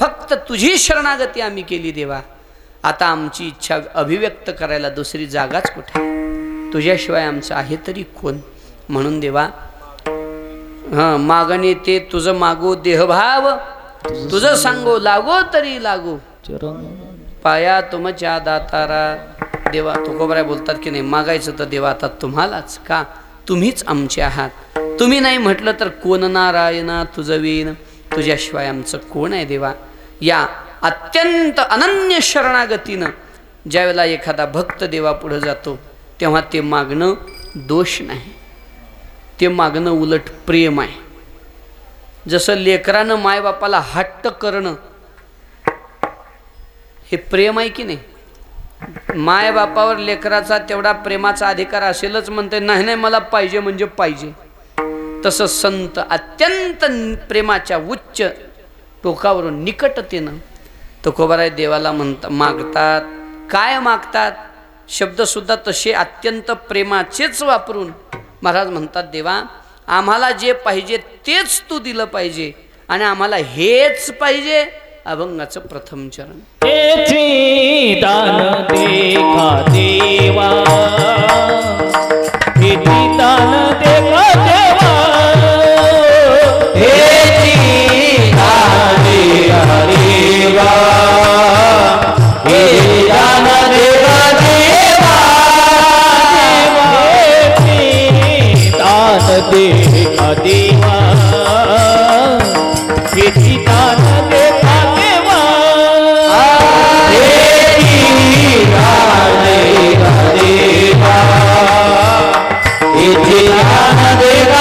फक्त तुझी शरणागती आम्ही केली देवा. आता आमची इच्छा अभिव्यक्त करायला दुसरी जागाच कुठे, तुझ्याशिवाय आमचं आहे तरी कोण. म्हणून देवा मागणे ते तुझं मागो देहभाव, तुझं सांगो लागो तरी लागो, पाया तुमच्या दातारा. देवा तुकोबराय बोलतात की नाही, मागायचं तर देवा आता तुम्हालाच, का तुम्हीच आमचे आहात. तुम्ही नाही म्हटलं तर कोण नारायणा तुझं विन, तुझ्याशिवाय आमचं कोण आहे देवा. या अत्यंत अनन्य शरणागतीनं ज्यावेळेला एखादा भक्त देवापुढे जातो तेव्हा ते मागणं दोष नाही, ते मागणं उलट प्रेम आहे. जसं लेकरानं मायबापाला हट्ट करणं हे प्रेम आहे की नाही. मायबापावर लेकराचा तेवढा प्रेमाचा अधिकार असेलच म्हणते, नाही नाही मला पाहिजे म्हणजे पाहिजे. तसं संत अत्यंत प्रेमाच्या उच्च टोकावरून निकटतेनं तुकोबाराय देवाला मागतात. काय मागतात? शब्दसुद्धा तसे अत्यंत प्रेमाचेच वापरून महाराज म्हणतात, देवा आम्हाला जे पाहिजे तेच तू दिलं पाहिजे आणि आम्हाला हेच पाहिजे. अभंगाचं प्रथम चरण. हेची दान देखा देवा, हेची दान देखा देवा, हेची दान देखा देवा, हेची दान देखा देवा, हेची दान देखा देवा, हेची दान देखा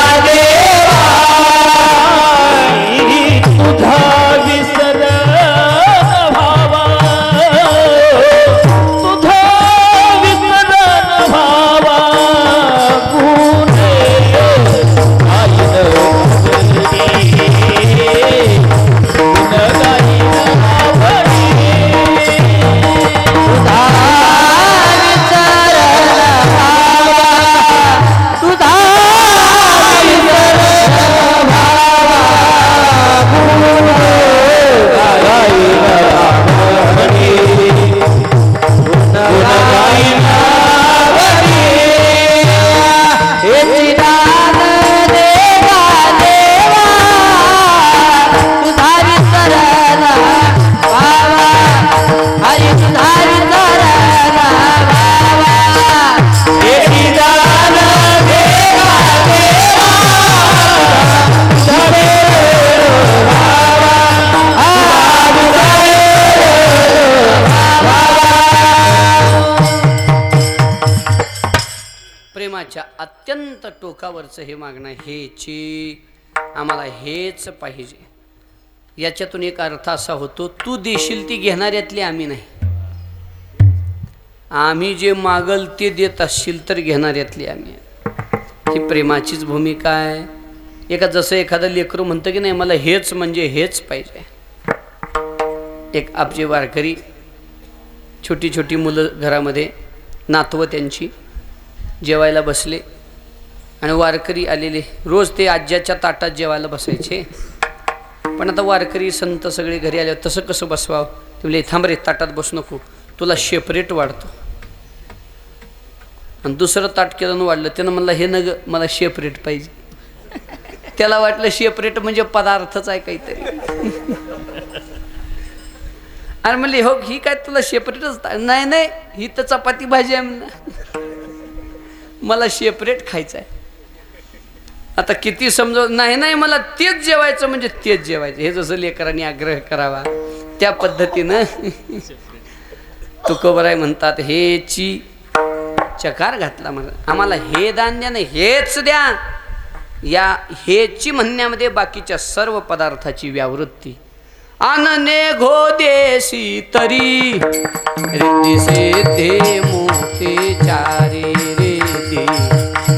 अत्यंत टोकावरचं हे मागणं, हेची आम्हाला हेच पाहिजे. याच्यातून एक अर्थ असा होतो, तू देशील ती घेणाऱ्यातली आम्ही नाही. आम्ही जे मागल ते देत असशील तर घेणाऱ्यातली आम्ही. ही प्रेमाचीच भूमिका आहे. जसं एखादं लेकरू म्हणतं की नाही मला हेच म्हणजे हेच पाहिजे. एक आपले वारकरी छोटी छोटी मुलं घरामध्ये नातवं त्यांची जेवायला बसले आणि वारकरी आलेले. रोज ते आज्याच्या ताटात जेवायला बसायचे, पण आता वारकरी संत सगळे घरी आले, तसं कसं बसवावं. ते म्हणले थांब रे, ताटात बसू नको, तुला शेपरेट वाढतो. आणि दुसरं ताट केलं वाढलं. त्यानं म्हणलं हे नग मला शेपरेट पाहिजे. त्याला वाटलं शेपरेट म्हणजे पदार्थच आहे काहीतरी. आणि म्हणले हो ही काय तुला शेपरेटच? नाही नाही ही तर चपाती भाजी आहे म्हणलं, मला शेपरेट खायचं आहे. आता किती समजव, नाही नाही मला तेच जेवायचं म्हणजे तेच जेवायचं. हे जसं लेकरांनी आग्रह करावा त्या पद्धतीनं तुकोबाराय म्हणतात हेची चकार घातला मला, आम्हाला हे दान द्या नाही हेच द्या. या हेची म्हणण्यामध्ये बाकीच्या सर्व पदार्थाची व्यावृत्ती. आनने घोदेसी तरी रिद्धी सिद्धी मुक्ती चारी, रिद्धी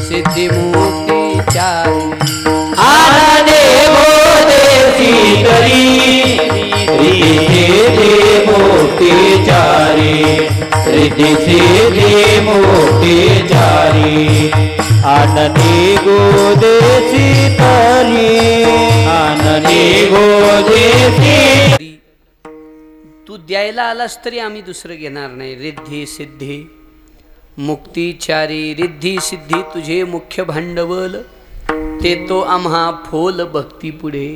सिद्धी मुक्ती चारी. आनने घोदेसी तरी रिद्धी सिद्धी मुक्ती चारी, रिद्धी सिद्धी मुक्ती चारी. आनने घोदेसी तरी, आनने घोदेसी. तू द्यायला आलास तरी आम्ही दुसरं घेणार नाही. रिद्धी सिद्धी मुक्ती चारी. रिद्धी सिद्धी तुझे मुख्य भांडवल, ते तो आम्हा फोल भक्ती पुढे.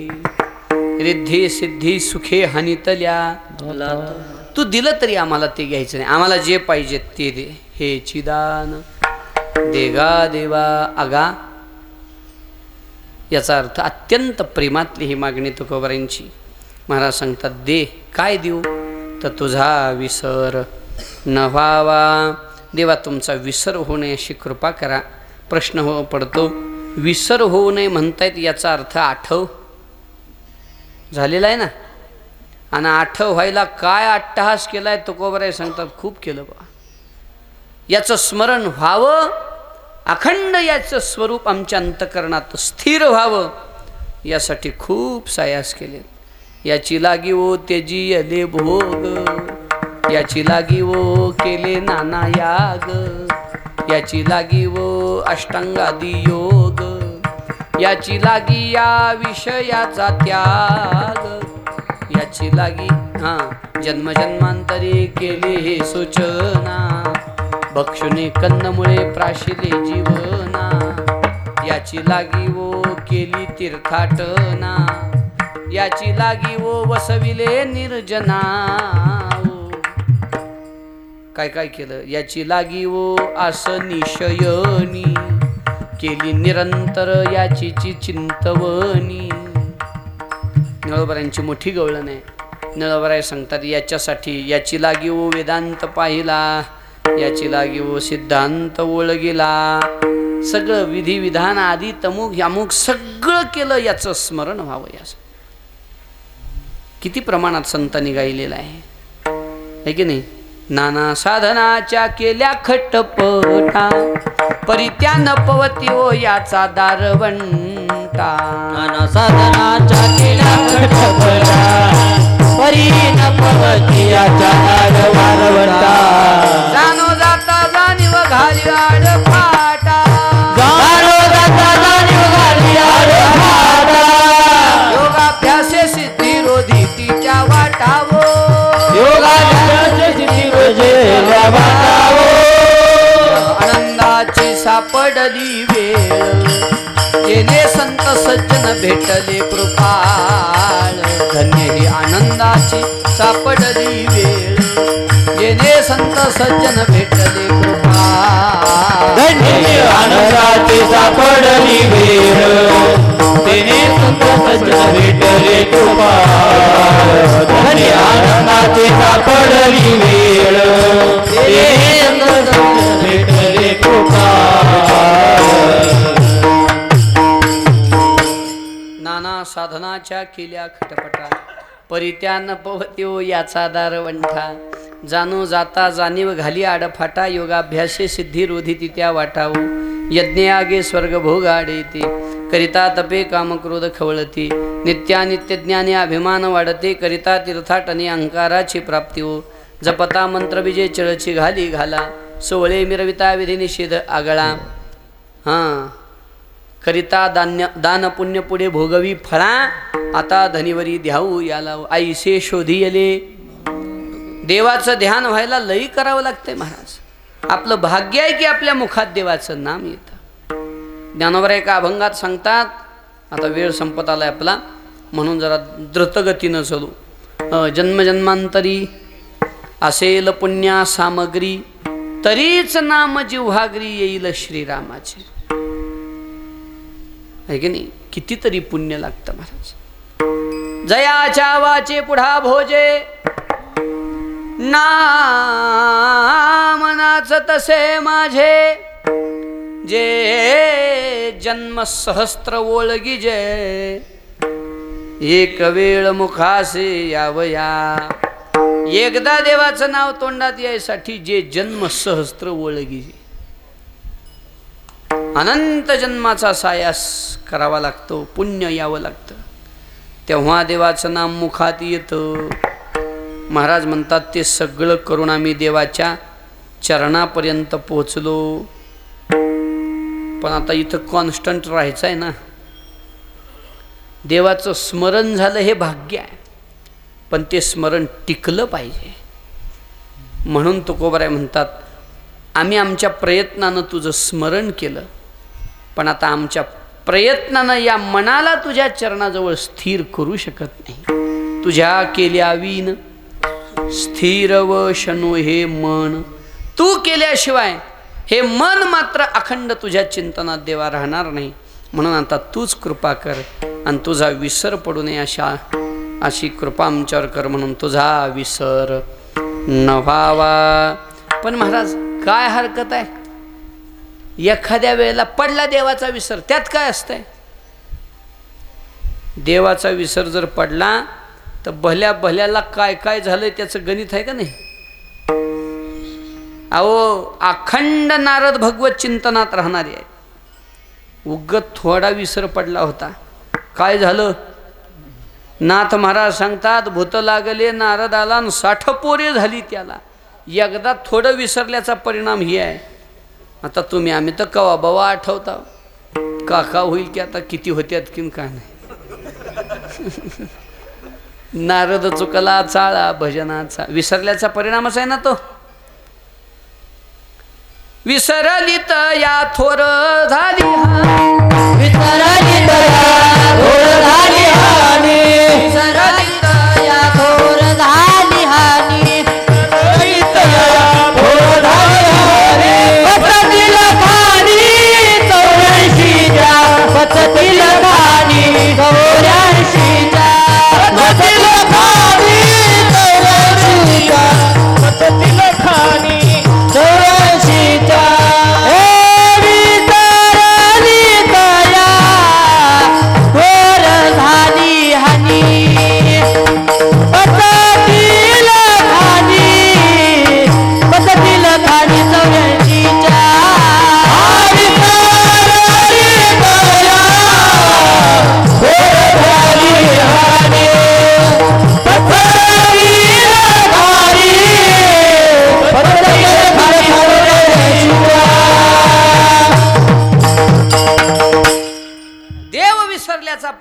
रिद्धी सिद्धी सुखे हानितल्या, तू दिलं तरी आम्हाला ते घ्यायचं नाही. आम्हाला जे पाहिजे ते दे. हे चिदान देगा देवा आगा. याचा अर्थ अत्यंत प्रेमातली ही मागणी तुकोबारांची. महाराज सांगतात दे. काय देऊ? तर तुझा विसर. न व्हावा. देवा तुमचा विसर होऊ नये अशी कृपा करा. प्रश्न पडतो, विसर होऊ नये म्हणतायत, याचा अर्थ आठव झालेला आहे ना. आणि आठव व्हायला काय अट्टहास केला आहे तुकोबराय सांगतात, खूप केलं बा. याचं स्मरण व्हावं, अखंड याचं स्वरूप आमच्या अंतकरणात स्थिर व्हावं, यासाठी खूप सायास केले. याची लागी ओ तेजी अले भोग, याची लागी ओ केले नाना याग, याची लागी ओ अष्टांगादी योग, याची लागी या विषयाचा त्याग, याची लागी जन्मजन्मांतरी केले हे सूचना, भक्षुने कंदमुळे प्राशिले जीवना, याची लागी ओ केली तीर्थाटना, याची लागी ओ वसविले निर्जना. काय काय केलं, याची लागी ओ आसनी शयनी, केली निरंतर याची चिंतवनी. नळवरायांची मोठी गवळण आहे. नळवराय सांगतात, याच्यासाठी याची लागी ओ वेदांत पाहिला, याची लागी ओ सिद्धांत ओळगिला, सगळं विधी विधान आदी तमुक यामुक सगळं केलं याचं स्मरण व्हावं. याचं किती प्रमाणात संतांनी गायलेलं आहे की नाही. नाना साधनाच्या केल्या खटपटा, परित्या न पवती ओ याचा दारवंटा. नाना साधनाच्या केल्या खटपटा, परी न पवती याचा दारवंटा. जाणो जाता जाणीव घाली आड फाटा, जाणो जाता जाणीव घाली आड फाटा. योगाभ्यासे सिद्धी रोधी तिच्या वाटावो, योगाभ्यासे सिद्धी रोजेल्या वाटावो. आनंदाची सापडली वेळ, जेने संत सज्जन भेटले कृपाळ. धन्य ही आनंदाची सापडली वेळ, जेने संत सज्जन भेटले कृपाळ. धन्य आनंदाची सापडली वेळ, तेने संत सज्जन भेटले कृपाळ. धन्य आनंदाची सापडली वेळ, तेने संत सज्जन भेटले कृपाळ. नाना साधनाच्या केल्या खटपटा, परित्यान पवत्यो याचा दारवंठा. जाणो जाता जाणीव घाली आडफाटा, योगाभ्यासे सिद्धी रोधिती त्या वाटावो. यज्ञ आगे स्वर्ग भोगाडेते, करिता तपे काम क्रोध खवळती. नित्यानित्य ज्ञाने अभिमान वाढते, करिता तीर्थाटने अहंकाराची प्राप्ती हो. जपता मंत्र विजय चळची घाली घाला, सोहळे मिरविता विधी निषेध आगळा. करिता दान पुण्य पुढे भोगवी फळा, आता धनीवरी ध्याऊ याला. आईसे शोधियले, देवाचं ध्यान व्हायला लई करावं लागतंय महाराज. आपलं भाग्य आहे की आपल्या मुखात देवाचं नाम येतं. ज्ञानोबा एका अभंगात सांगतात, आता वेळ संपत आलाय आपला म्हणून जरा द्रुतगतीनं चलू. जन्मजन्मांतरी असेल पुण्या सामग्री, तरीच नाम जिव्हाग्री येईल श्रीरामाचे. आहे की नाही. कितीतरी पुण्य लागतं महाराज. जयाच्या वाचे पुढा भोजे, नामनाच तसे माझे. जे जन्म सहस्त्र ओळगी जे, एक वेळ मुखासे यावया. एकदा देवाचं नाव तोंडात यायसाठी जे जन्म सहस्त्र ओळगी, अनंत जन्माचा सायास करावा लागतो, पुण्य यावं लागतं, तेव्हा देवाचं नाम मुखात येतं. महाराज म्हणतात, ते सगळं करून आम्ही देवाच्या चरणापर्यंत पोहोचलो. पण आता इथं कॉन्स्टंट राहायचं आहे ना. देवाचं स्मरण झालं हे भाग्य आहे, पण ते स्मरण टिकलं पाहिजे. म्हणून तुकोबाराय म्हणतात, आम्ही आमच्या प्रयत्नानं तुझं स्मरण केलं, पण आता आमच्या प्रयत्नानं या मनाला तुझ्या चरणाजवळ स्थिर करू शकत नाही. तुझ्या केल्या विन स्थिर व शनो हे मन, तू केल्याशिवाय हे मन मात्र अखंड तुझ्या चिंतनात देवा राहणार नाही. म्हणून आता तूच कृपा कर आणि तुझा विसर पडू नये अशी कृपा आमच्यावर कर. म्हणून तुझा विसर न व्हावा. पण महाराज काय हरकत आहे, एखाद्या वेळेला पडला देवाचा विसर, त्यात काय असतंय. देवाचा विसर जर पडला तर भल्या भल्याला काय काय झालंय त्याचं गणित आहे का नाही. अहो अखंड नारद भगवत चिंतनात राहणारे आहे. उगत थोडा विसर पडला होता, काय झालं. नाथ महाराज सांगतात, भूत लागले नारदाला आणि 60 पोरे झाली त्याला. एकदा थोडं विसरल्याचा परिणाम ही आहे. आता तुम्ही आम्ही तर कवा बवा आठवता, काका होईल की आता किती होत्यात की काय नाही. नारद चुकला चाळा भजनाचा, विसरल्याचा परिणामच आहे ना तो. विसरलीत या थोर झाली विसरलीत या थोर झाली हानी, विसरलीत या थोर झाली हानी, विसरलीत या थोर झाली हानी. पचतील खाणी 84च्या, पचतील खाणी 84च्या, पचतील खाणी 84च्या, पचतील खाणी 84च्या.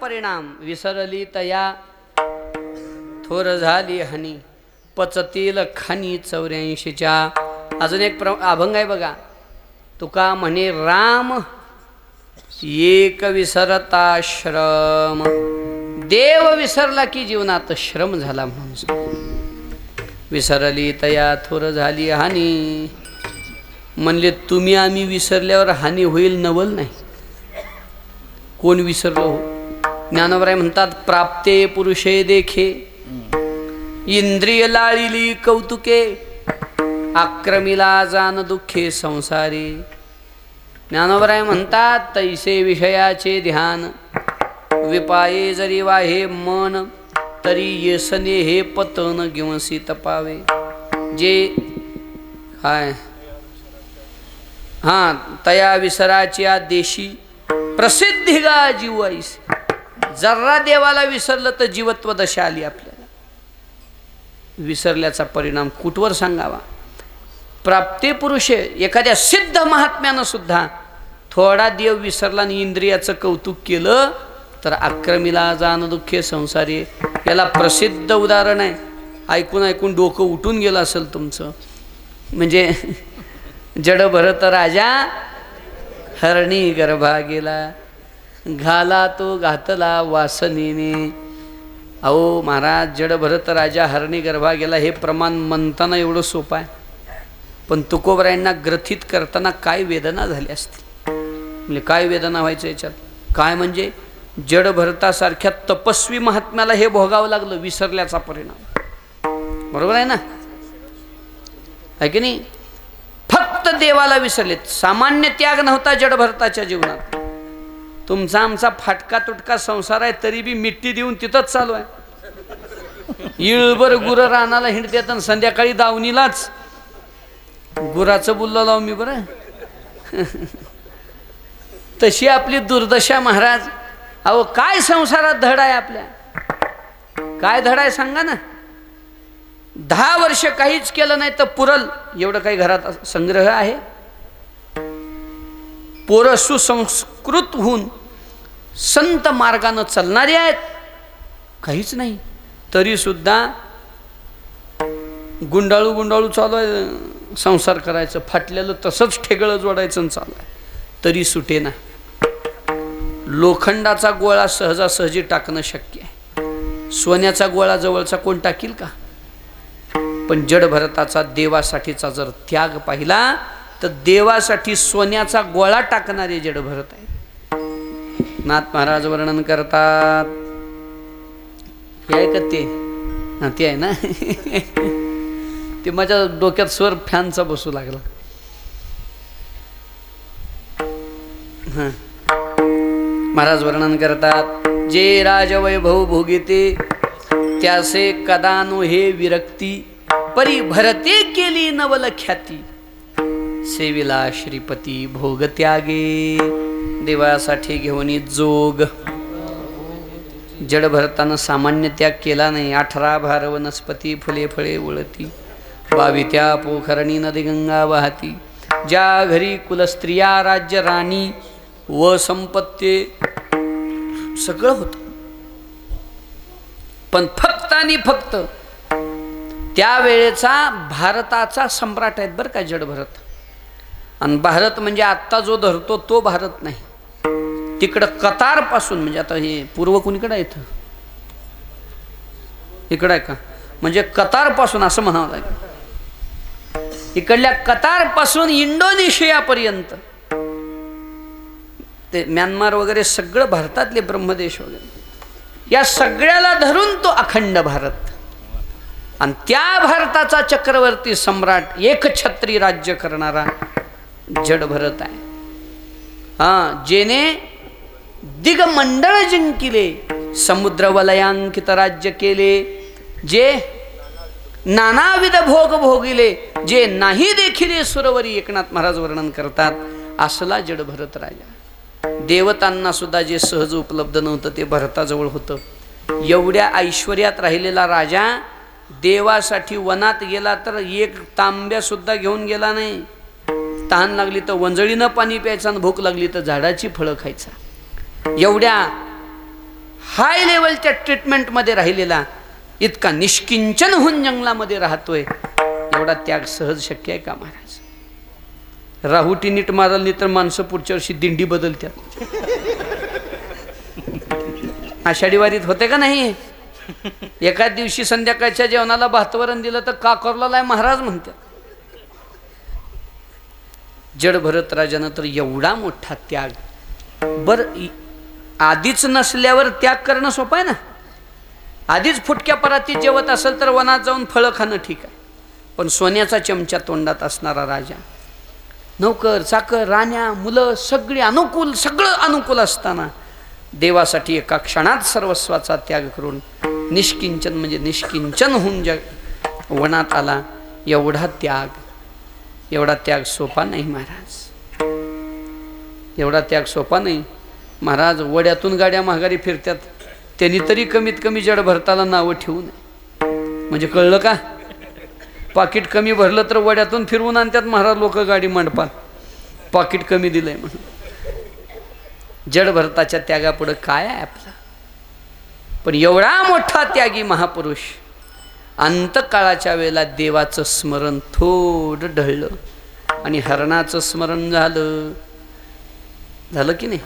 परिणाम. विसरली तया थोर झाली हानी, पचतील खानी 84च्या. अजून एक अभंग आहे बघा. तुका म्हणे राम एक विसरता श्रम. देव विसरला की जीवनात श्रम झाला म्हणून. विसरली तया थोर झाली हानी, म्हणले तुम्ही आम्ही विसरल्यावर हानी होईल नवल नाही. कोण विसरलो हो. ज्ञानोबराय म्हणतात, प्राप्ते पुरुषे देखे इंद्रिय लाळिली कौतुके, आक्रमिला जान दुःखे संसारी. ज्ञानोबराय म्हणतात, तैसे विषयाचे ध्यान विपाये जरी वाहे मन, तरी येसने हे पतन गिवसी तपावे. जे काय हां तया विसराची देशी प्रसिद्धी गा जीवाईस. जरा देवाला विसरलं तर जीवत्व दशा आली आपल्याला. विसरल्याचा परिणाम कुठवर सांगावा. प्राप्ती पुरुषे, एखाद्या सिद्ध महात्म्यानं सुद्धा थोडा देव विसरला आणि इंद्रियाचं कौतुक केलं तर आक्रमीला जान दुःखे संसारी. याला प्रसिद्ध उदाहरण आहे. ऐकून ऐकून डोकं उठून गेलं असेल तुमचं. म्हणजे जड भरत राजा हरणी गर्भा गेला, घाला तो घातला वासनीने. अहो महाराज, जड भरत राजा हरणी गर्भा गेला हे प्रमाण म्हणताना एवढं सोपं आहे, पण तुकोबरायांना ग्रथित करताना काय वेदना झाल्या असतील. म्हणजे काय वेदना व्हायचं याच्यात. काय म्हणजे जड भरतासारख्या तपस्वी महात्म्याला हे भोगावं लागलं विसरल्याचा परिणाम. बरोबर आहे ना, आहे की नाही. फक्त देवाला विसरलेत. सामान्य त्याग नव्हता जड भरताच्या जीवनात. तुमचा आमचा फाटका तुटका संसार आहे तरी बी मिट्टी देऊन तिथंच चालू आहे. इळभर गुरं रानाला हिंडतात आणि संध्याकाळी दावणीलाच गुराचं बुल्ल लावून मी बरं. तशी आपली दुर्दशा महाराज. अहो काय संसारात धड आहे आपल्या, काय धड आहे सांगा ना. 10 वर्ष काहीच केलं नाही तर पुरल एवढं काही घरात संग्रह आहे. पोरं सुसंस्कृत होऊन संत मार्गानं चालणारे आहेत, काहीच नाही तरी सुद्धा गुंडाळू गुंडाळू चालू आहे संसार करायचं. फाटलेलं तसंच ठेगळं जोडायचं चालू आहे तरी सुटे ना. लोखंडाचा गोळा सहजासहजी टाकणं शक्य आहे, सोन्याचा गोळा जवळचा कोण टाकील का. पण जड भरताचा देवासाठीचा जर त्याग पाहिला तर देवासाठी सोन्याचा गोळा टाकणारे जड भरत आहे. नाथ महाराज वर्णन करतात, हे आहे का ते, ते आहे ना. ते माझ्या डोक्यात स्वर फॅनचा बसू लागला. हां, महाराज वर्णन करतात, जे राजवैभव भोगिते त्यासे कदानो हे विरक्ती, परी भरते केली नवल ख्याती, सेविला श्रीपती भोग त्यागे. देवासाठी घेऊन जोग. जड भरतानं सामान्य त्याग केला नाही. 18 भार वनस्पती फुले फळे उळती, 22 पोखरणी नदी गंगा वाहती, ज्या घरी कुलस्त्रिया राज्य राणी व संपत्ती सगळं होतं. पण फक्त आणि फक्त त्यावेळेचा भारताचा सम्राट आहेत बरं का जड भरत. आणि भारत म्हणजे आत्ता जो धरतो तो भारत नाही. तिकडं कतार पासून, म्हणजे आता हे पूर्व कुणीकडे आहे, इथं इकडं आहे का, म्हणजे कतार पासून असं म्हणावं लागेल. इकडल्या कतार पासून इंडोनेशिया पर्यंत, ते म्यानमार वगैरे सगळं भारतातले ब्रह्मदेश वगैरे, या सगळ्याला धरून तो अखंड भारत. आणि त्या भारताचा चक्रवर्ती सम्राट एकछत्री राज्य करणारा जड भरत आहे. हा, जेने दिगमंडळ जिंकिले, समुद्र वलयांकित राज्य केले, जे नानाविध भोग भोगिले, जे नाही देखील सुरवरी. एकनाथ महाराज वर्णन करतात, असला जड भरत राजा. देवतांना सुद्धा जे सहज उपलब्ध नव्हतं ते भरताजवळ होतं. एवढ्या ऐश्वर्यात राहिलेला राजा देवासाठी वनात गेला तर एक तांब्या सुद्धा घेऊन गेला नाही. तहान लागली तर वंजळीनं पाणी प्यायचं आणि भूक लागली तर झाडाची फळं खायचा. एवढ्या हाय लेवलच्या ट्रीटमेंटमध्ये राहिलेला, इतका निष्किंचन होऊन जंगलामध्ये राहतोय, एवढा त्याग सहज शक्य आहे का महाराज? राहुटी नीट मारल नाही तर माणसं पुढच्या वर्षी दिंडी बदलतात. आषाढी वारीत होते का नाही? एका दिवशी संध्याकाळच्या जेवणाला भातवरण दिलं तर का करलाय महाराज म्हणतात. जड भरत राजानं तर एवढा मोठा त्याग. बर, आधीच नसल्यावर त्याग करणं सोपं आहे ना. आधीच फुटक्या परातीत जेवत असेल तर वनात जाऊन फळं खाणं ठीक आहे. पण सोन्याचा चमचा तोंडात असणारा राजा, नौकर चाकर राण्या मुलं सगळी अनुकूल, सगळं अनुकूल असताना देवासाठी एका क्षणात सर्वस्वाचा त्याग करून निष्किंचन म्हणजे निष्किंचन होऊन जग वनात आला. एवढा त्याग सोपा नाही महाराज. एवढा त्याग सोपा नाही महाराज. वड्यातून गाड्या माघारी फिरतात, त्यांनी तरी कमीत कमी जड भरताला नावं ठेवू नये. म्हणजे कळलं का? पाकिट कमी भरलं तर वड्यातून फिरवून आणतात महाराज लोक गाडी मंडपात, पाकिट कमी दिलंय म्हणून. जड भरताच्या त्यागापुढं काय आहे आपला? पण एवढा मोठा त्यागी महापुरुष अंतकाळाच्या वेळेला देवाचं स्मरण थोडं ढळलं आणि हरणाचं स्मरण झालं की नाही?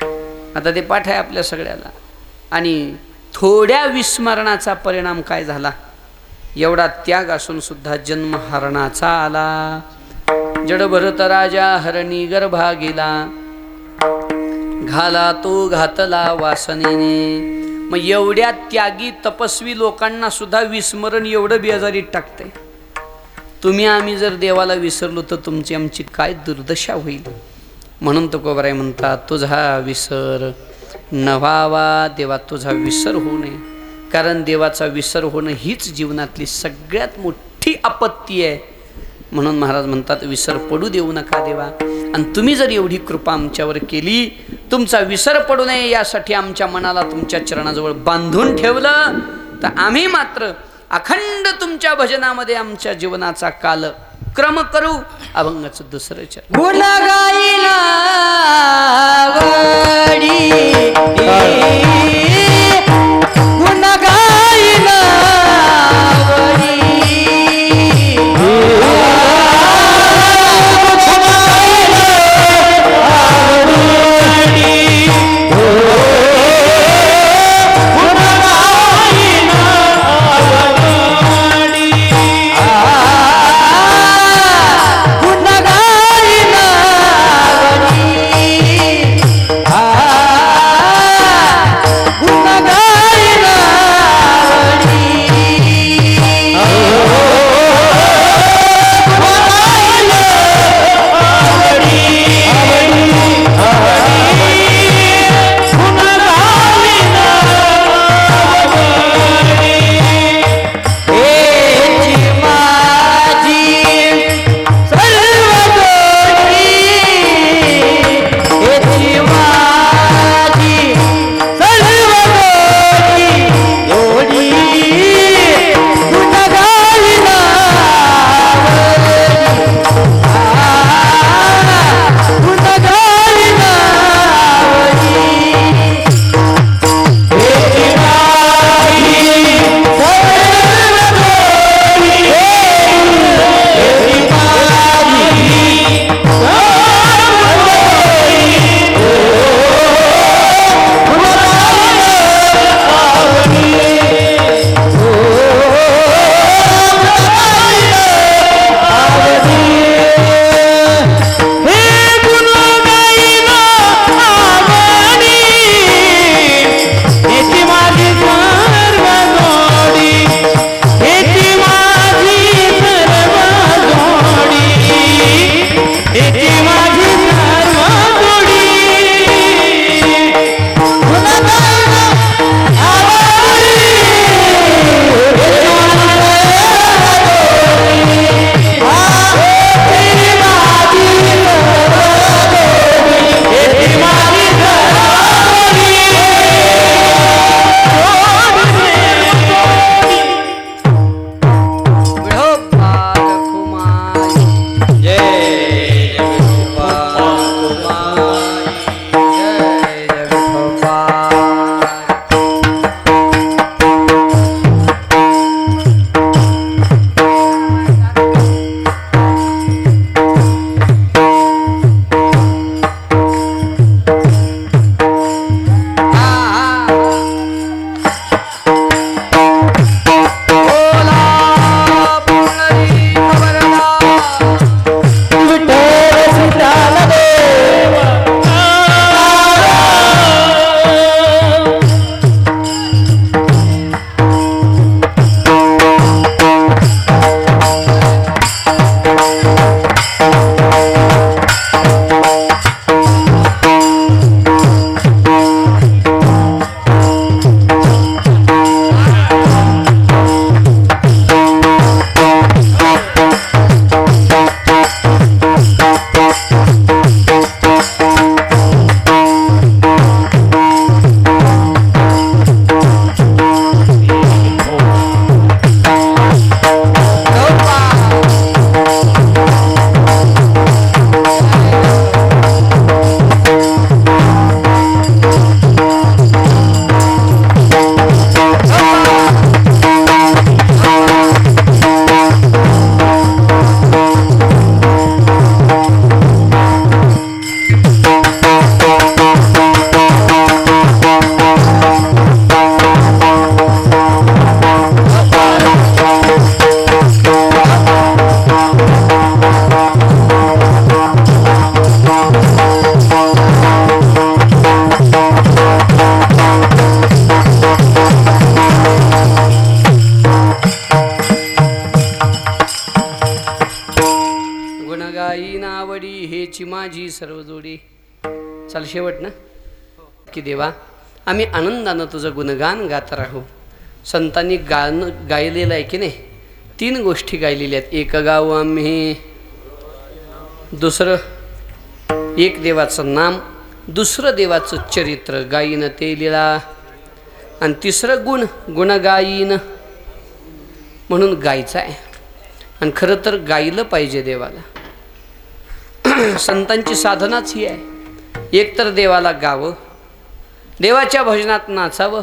आता ते पाठ आहे आपल्या सगळ्याला. आणि थोड्या विस्मरणाचा परिणाम काय झाला? एवढा त्याग असून सुद्धा जन्म हरणाचा आला. जड भरत राजा हरणी गर्भा गेला, घाला तो घातला वासनेने. मग एवढ्या त्यागी तपस्वी लोकांना सुद्धा विस्मरण एवढं बेजारीत टाकते. तुम्ही आम्ही जर देवाला विसरलो तर तुमची आमची काय दुर्दशा होईल. म्हणून तुकोबाराय म्हणतात, तुझा विसर नव्हावा देवा, तुझा विसर होऊ नये. कारण देवाचा विसर होणं हीच जीवनातली सगळ्यात मोठी आपत्ती आहे. म्हणून महाराज म्हणतात, विसर पडू देऊ नका देवा. आणि तुम्ही जर एवढी कृपा आमच्यावर केली, तुमचा विसर पडू नये यासाठी आमच्या मनाला तुमच्या चरणाजवळ बांधून ठेवलं, तर आम्ही मात्र अखंड तुमच्या भजनामध्ये आमच्या जीवनाचा काल क्रम करू. अभंगाचं दुसरं चरण. गुण गाईला वडी, गुण गाईला वडी, गुण आवडी हेची माझी सर्व जोडी. चाल शेवट ना की देवा आम्ही आनंदानं तुझं गुणगान गात राहू. संतांनी गायलेलं आहे की नाही. 3 गोष्टी गायलेल्या आहेत. एक गाव आम्ही, दुसरं एक देवाचं नाम, दुसरं देवाचं चरित्र गायीन ते लीला, आणि तिसरं गुण गायीन म्हणून गायचं आहे. आणि खरं तर गायलं पाहिजे देवाला. संतांची साधनाच ही आहे. एक तर देवाला गावं, देवाच्या भजनात नाचावं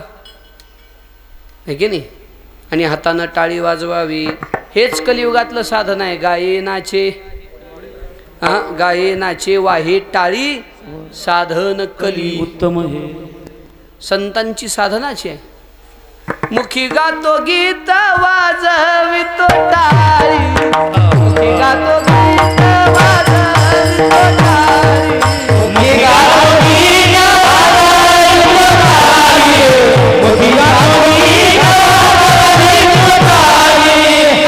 आहे की नाही, आणि हातानं टाळी वाजवावी. हेच कलियुगातलं साधन आहे. गाये नाचे, गाये नाचे वाहे टाळी साधन कली उत्तम हे संतांची साधनाची आहे. मुखी गातो गीत वाजवितो टाळी, मुखी गातो गीत वाजवितो टाळी, मुखी गातो गीत वाजवितो टाळी, मुखी गातो गीत वाजवितो टाळी.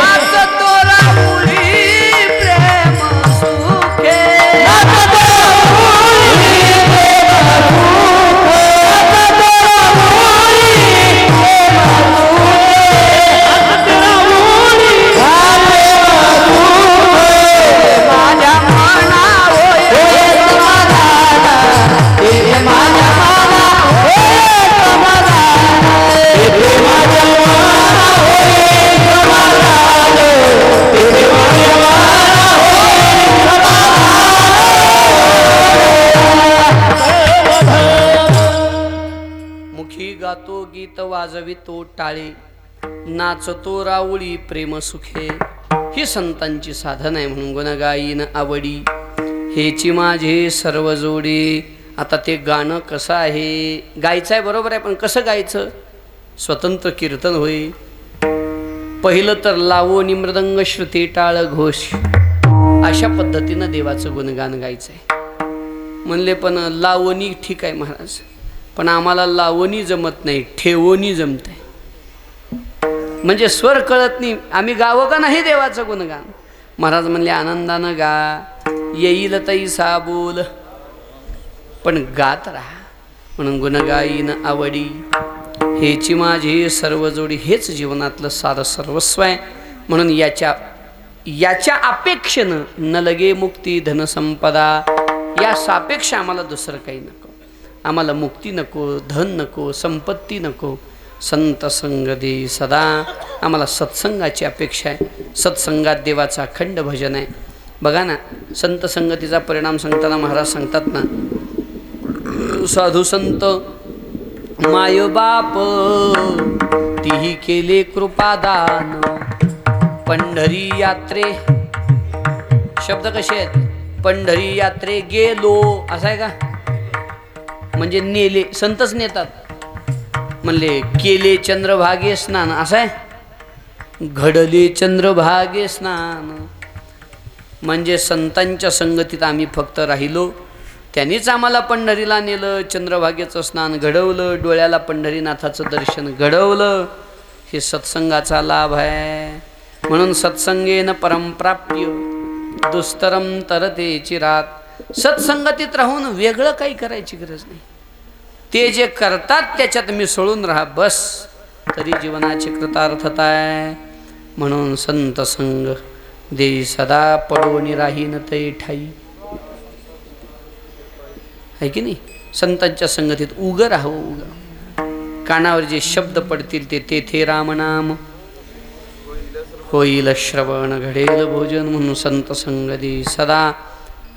नाच तोरा मुली प्रेम सुखे, नाच तोरा मुली प्रेम सुखे, नाच तोरा मुली गातो गीत वाजवितो टाळे, नाचतो राऊळी प्रेम सुखे. ही संतांची साधन आहे. म्हणून गुणगायीन आवडी हेची माझे सर्व जोडी. आता ते गाणं कसं आहे, गायचं आहे बरोबर आहे, पण कसं गायचं? स्वतंत्र कीर्तन होईल. पहिलं तर लावणी मृदंग श्रुती टाळ घोष अशा पद्धतीनं देवाचं गुणगान गायचं आहे. म्हणले पण लावणी ठीक आहे महाराज, पण आम्हाला लावणी जमत नाही, ठेवणी जमत आहे. म्हणजे स्वर कळत नाही, आम्ही गावं का नाही देवाचं गुणगान? महाराज म्हणले आनंदानं गा, येईल तैसा बोल, पण गात राहा. म्हणून गुणगायीन आवडी हेची माझी सर्व जोडी. हेच जीवनातलं सारं सर्वस्व आहे. म्हणून याच्या अपेक्षेनं न लगे मुक्ती धनसंपदा. या सापेक्ष आम्हाला दुसरं काही नको. आम्हाला मुक्ती नको, धन नको, संपत्ती नको. संत संग दे सदा. आम्हाला सत्संगाची अपेक्षा आहे. सत्संगात देवाचा अखंड भजन आहे. बघा ना, संत संगतीचा परिणाम सांगताना महाराज सांगतात ना, साधू संत मायबाप तीही केले कृपादान. पंढरी यात्रे शब्द कसे आहेत? पंढरी यात्रे गेलो असं आहे का? म्हणजे नेले, संतच नेतात. म्हणले केले चंद्रभागे स्नान असं आहे. घडले चंद्रभागे स्नान म्हणजे संतांच्या संगतीत आम्ही फक्त राहिलो, त्यांनीच आम्हाला पंढरीला नेलं, चंद्रभागेचं स्नान घडवलं, डोळ्याला पंढरीनाथाचं दर्शन घडवलं. हे सत्संगाचा लाभ आहे. म्हणून सत्संगेन परमप्राप्य दुस्तरम तरते चिरात. सत्संगतीत राहून वेगळं काही करायची गरज नाही. ते जे करतात त्याच्यात मिसळून राहा, बस, तरी जीवनाची कृतार्थता आहे. म्हणून संत संग दे सदा पडोनी राहीन तै ठाई. आहे की नाही? संतांच्या संगतीत उगं राहावं. उगं कानावर जे शब्द पडतील ते तेथे रामनाम होईल श्रवण घडेल भोजन. म्हणून संत संग दे सदा.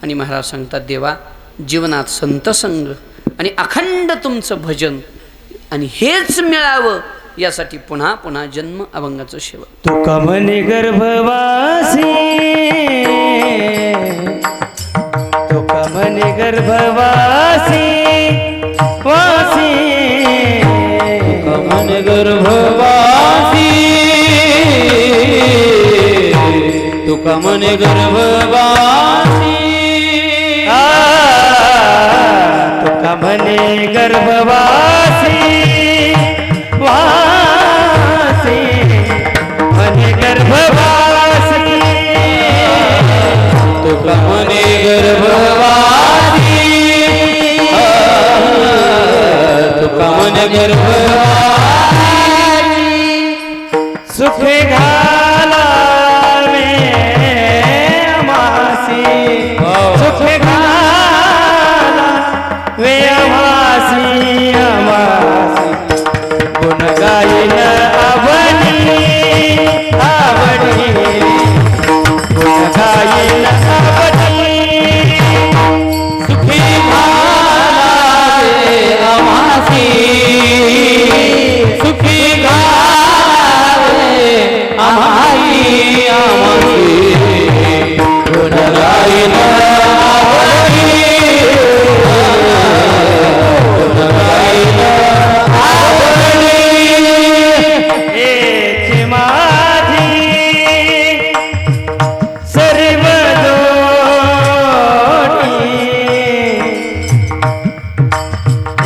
आणि महाराज सांगतात देवा जीवनात संत संग आणि अखंड तुमचं भजन आणि हेच मिळावं यासाठी पुन्हा पुन्हा जन्म अभंगाचं शेवट. तुका म्हणे गर्भवासी, तुका म्हणे गर्भवासी वासी, तुका म्हणे गर्भवासी, तुका म्हणे गर्भवासी, तुका म्हणे गर्भवासी वासी, म्हणे गर्भवासी, तुका म्हणे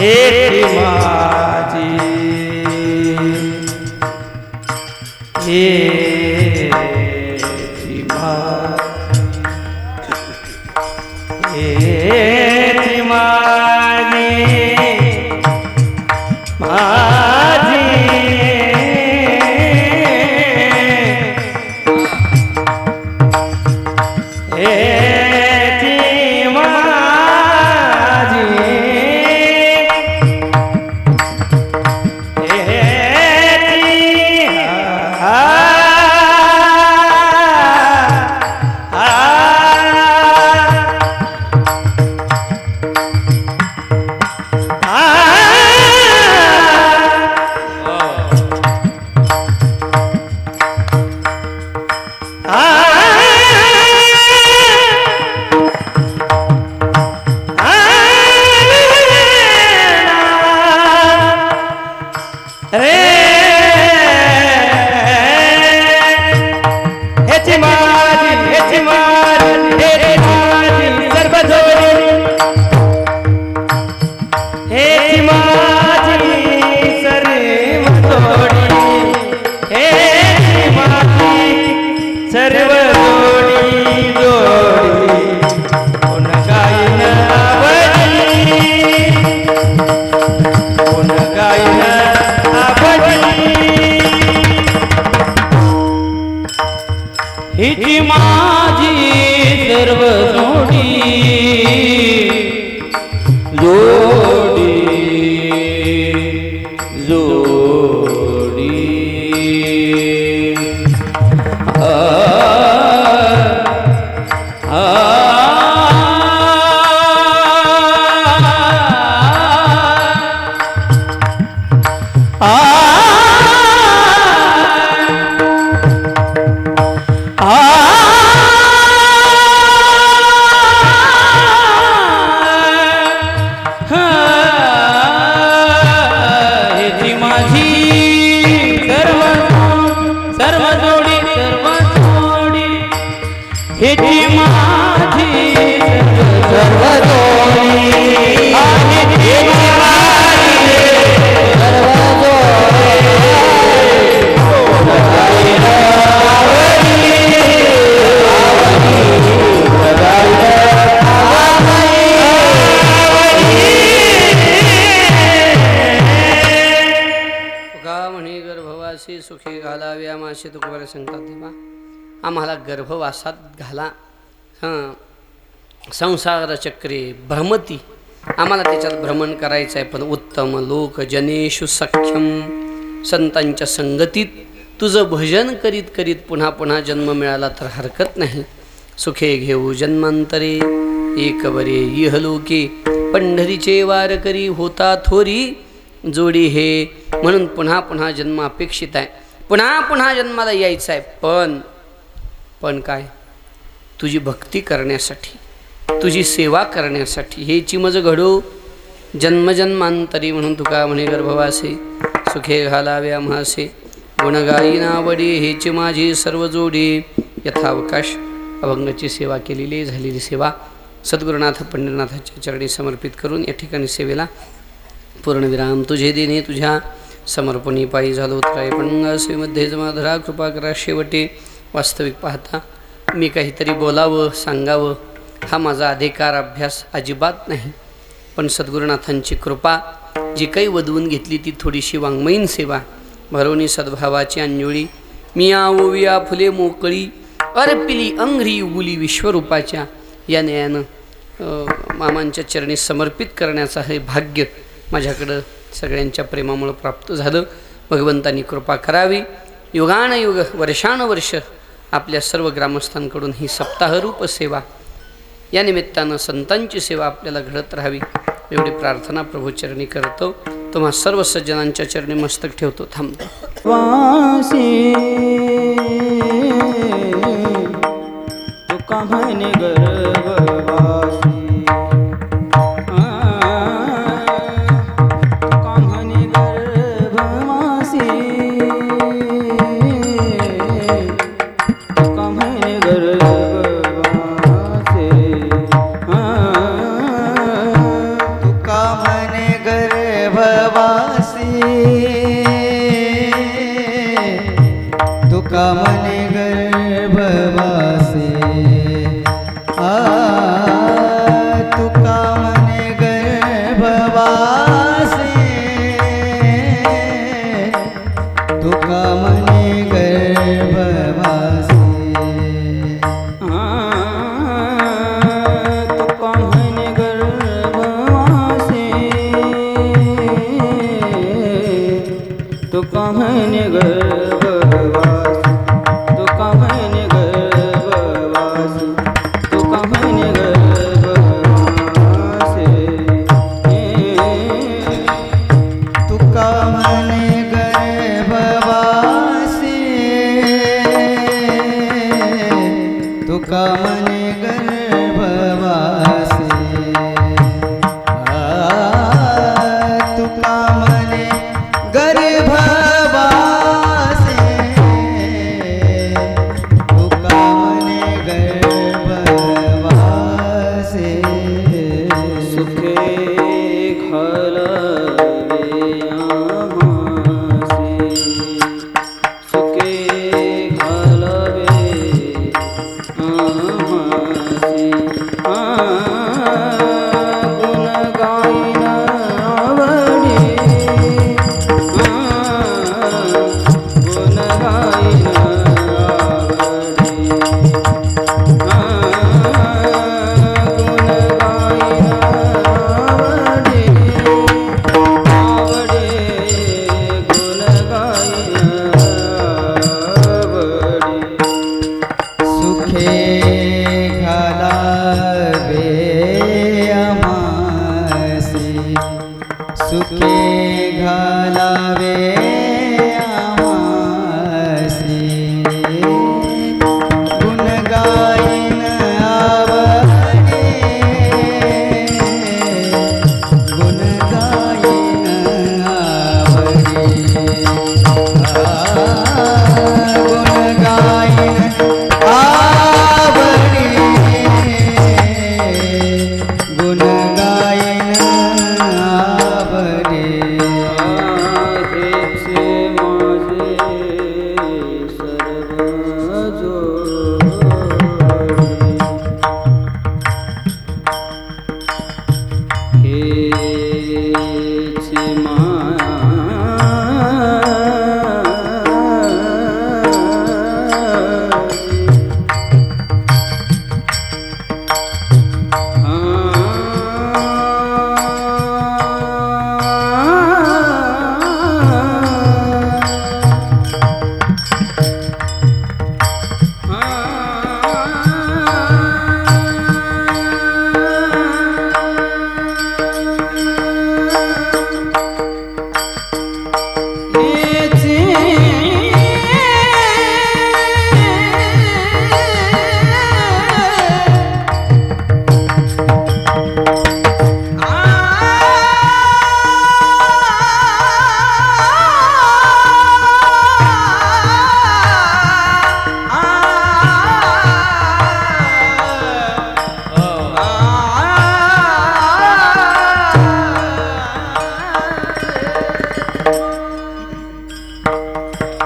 हेची माझी हेची माझी हेची माझी माझी हिची माझी सर्व जोडी जोडी जोडी हेची माझी सर्व जोडी हेची माझी सर्व तुका म्हणे गर्भवासी सुखी घालावे आमाशी तुकोबाला सांगतात देवा आम्हाला गर्भवासात घाला संसार चक्रे भ्रमती आम्हाला त्याच्यात भ्रमण करायचं आहे पण उत्तम लोक जनेषु सख्यम संतांच्या संगतीत तुझं भजन करीत करीत पुन्हा पुन्हा जन्म मिळाला तर हरकत नाही सुखे घेऊ जन्मांतरे एक बरे इहलोके पंढरीचे वार करी होता थोरी जोडी हे म्हणून पुन्हा पुन्हा जन्म अपेक्षित आहे पुन्हा पुन्हा जन्माला यायचं आहे पण काय तुझी भक्ती करण्यासाठी तुझी सेवा करण्यासाठी हे चिमज घडो जन्मजन्मांतरी म्हणून तुका म्हणे गर्भवासे सुखे घालावे आम्हासे गुणगायी नावडी हेची माझी सर्व जोडी यथावकाश अभंगाची सेवा केलेली झालेली सेवा सद्गुरुनाथ पंढरीनाथाच्या चरणी समर्पित करून या ठिकाणी सेवेला पूर्णविराम तुझे देणे तुझ्या समर्पणी पायी झालो तर पंगासेमध्ये जमाधरा कृपा करा शेवटे वास्तविक पाहता मी काहीतरी बोलावं सांगावं हा माझा अधिकार अभ्यास अजिबात नाही पण सद्गुरुनाथांची कृपा जी काही वधवून घेतली ती थोडीशी वाङ्मयीन सेवा भरवणी सद्भावाची अंजोळी मिया ओविया फुले मोकळी अर्पिली अंघ्री उगुली विश्वरूपाच्या या न्यायानं मामांच्या चरणी समर्पित करण्याचं हे भाग्य माझ्याकडं सगळ्यांच्या प्रेमामुळे प्राप्त झालं भगवंतांनी कृपा करावी युगानयुग वर्षानुवर्ष आपल्या सर्व ग्रामस्थांकडून ही सप्ताहरूप सेवा या निमित्तानं संतांची सेवा आपल्याला घडत राहावी एवढी प्रार्थना प्रभूचरणी करतो तुम्हा सर्व सज्जनांच्या चरणी मस्तक ठेवतो थांबतो वासी तुका म्हणे गर्भवासी तुका म्हणे गर्भवासी तुका म्हणे गर्भवासी तुका म्हणे गर्भवासी सुखे घालावे आम्हासी सुखे घालावे आम्हासी गुण गायन आवडे गुण गायन सुखे घालावे आम्हासी गुण गायन आवडे गुण गायन आवडे गुण गायन आवडे गुण गायन आवडे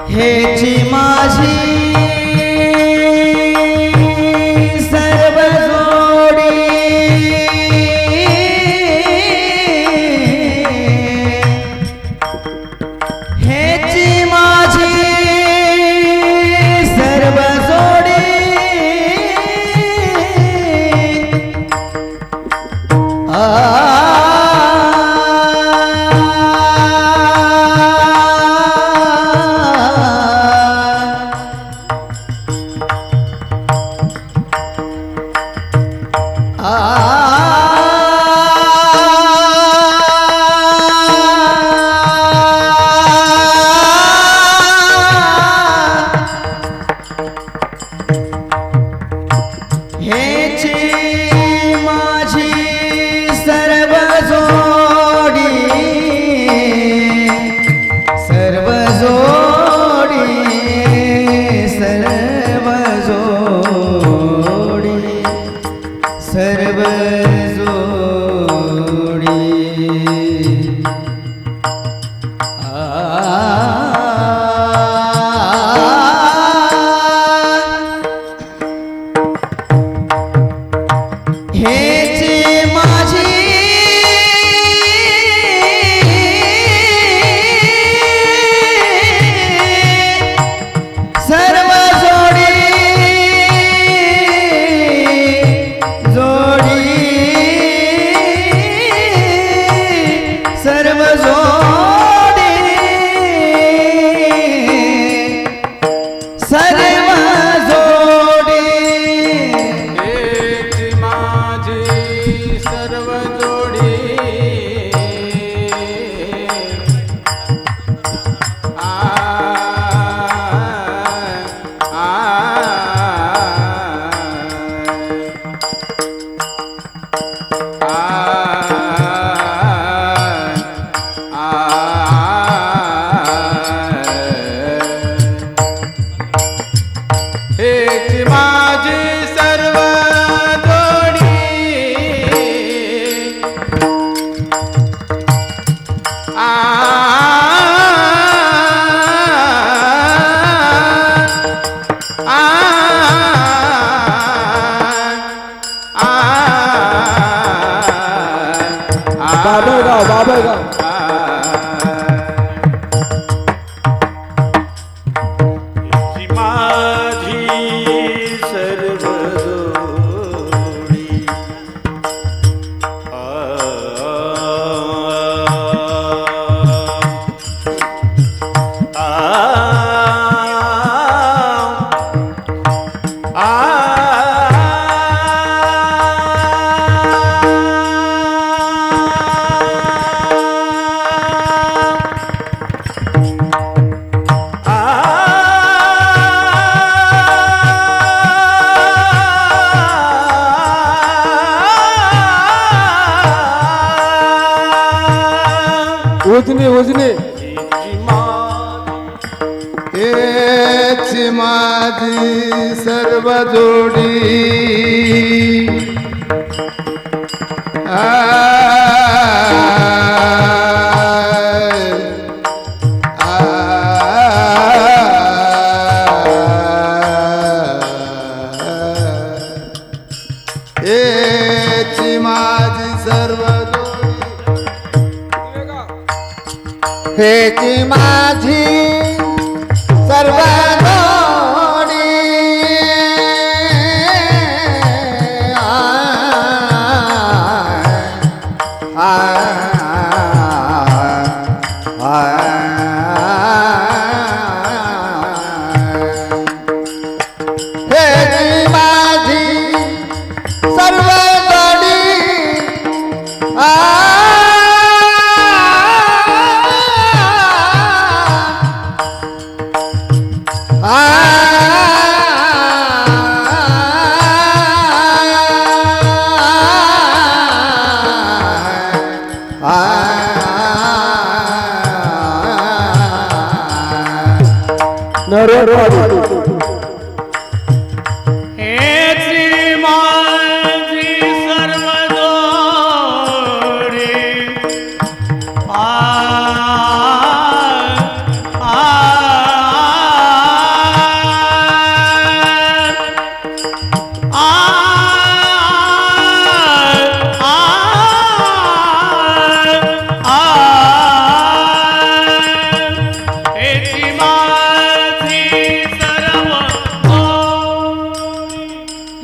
हेची माझी सर्व जोडी हेची माझी सर्व जोडी सर्व जोडी हेची माझी सर्व हेच माझी सर्व जोडी उजनी हेची माझी सर्व जोडी हेची माझी सर्व हेची माझी सर्व जोडी हेची माझी सर्व जोडी हेची माझी सर्व जोडी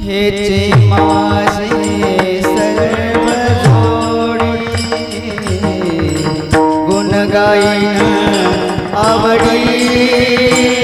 हेची माझी सर्व जोडी गुण गाईन आवडी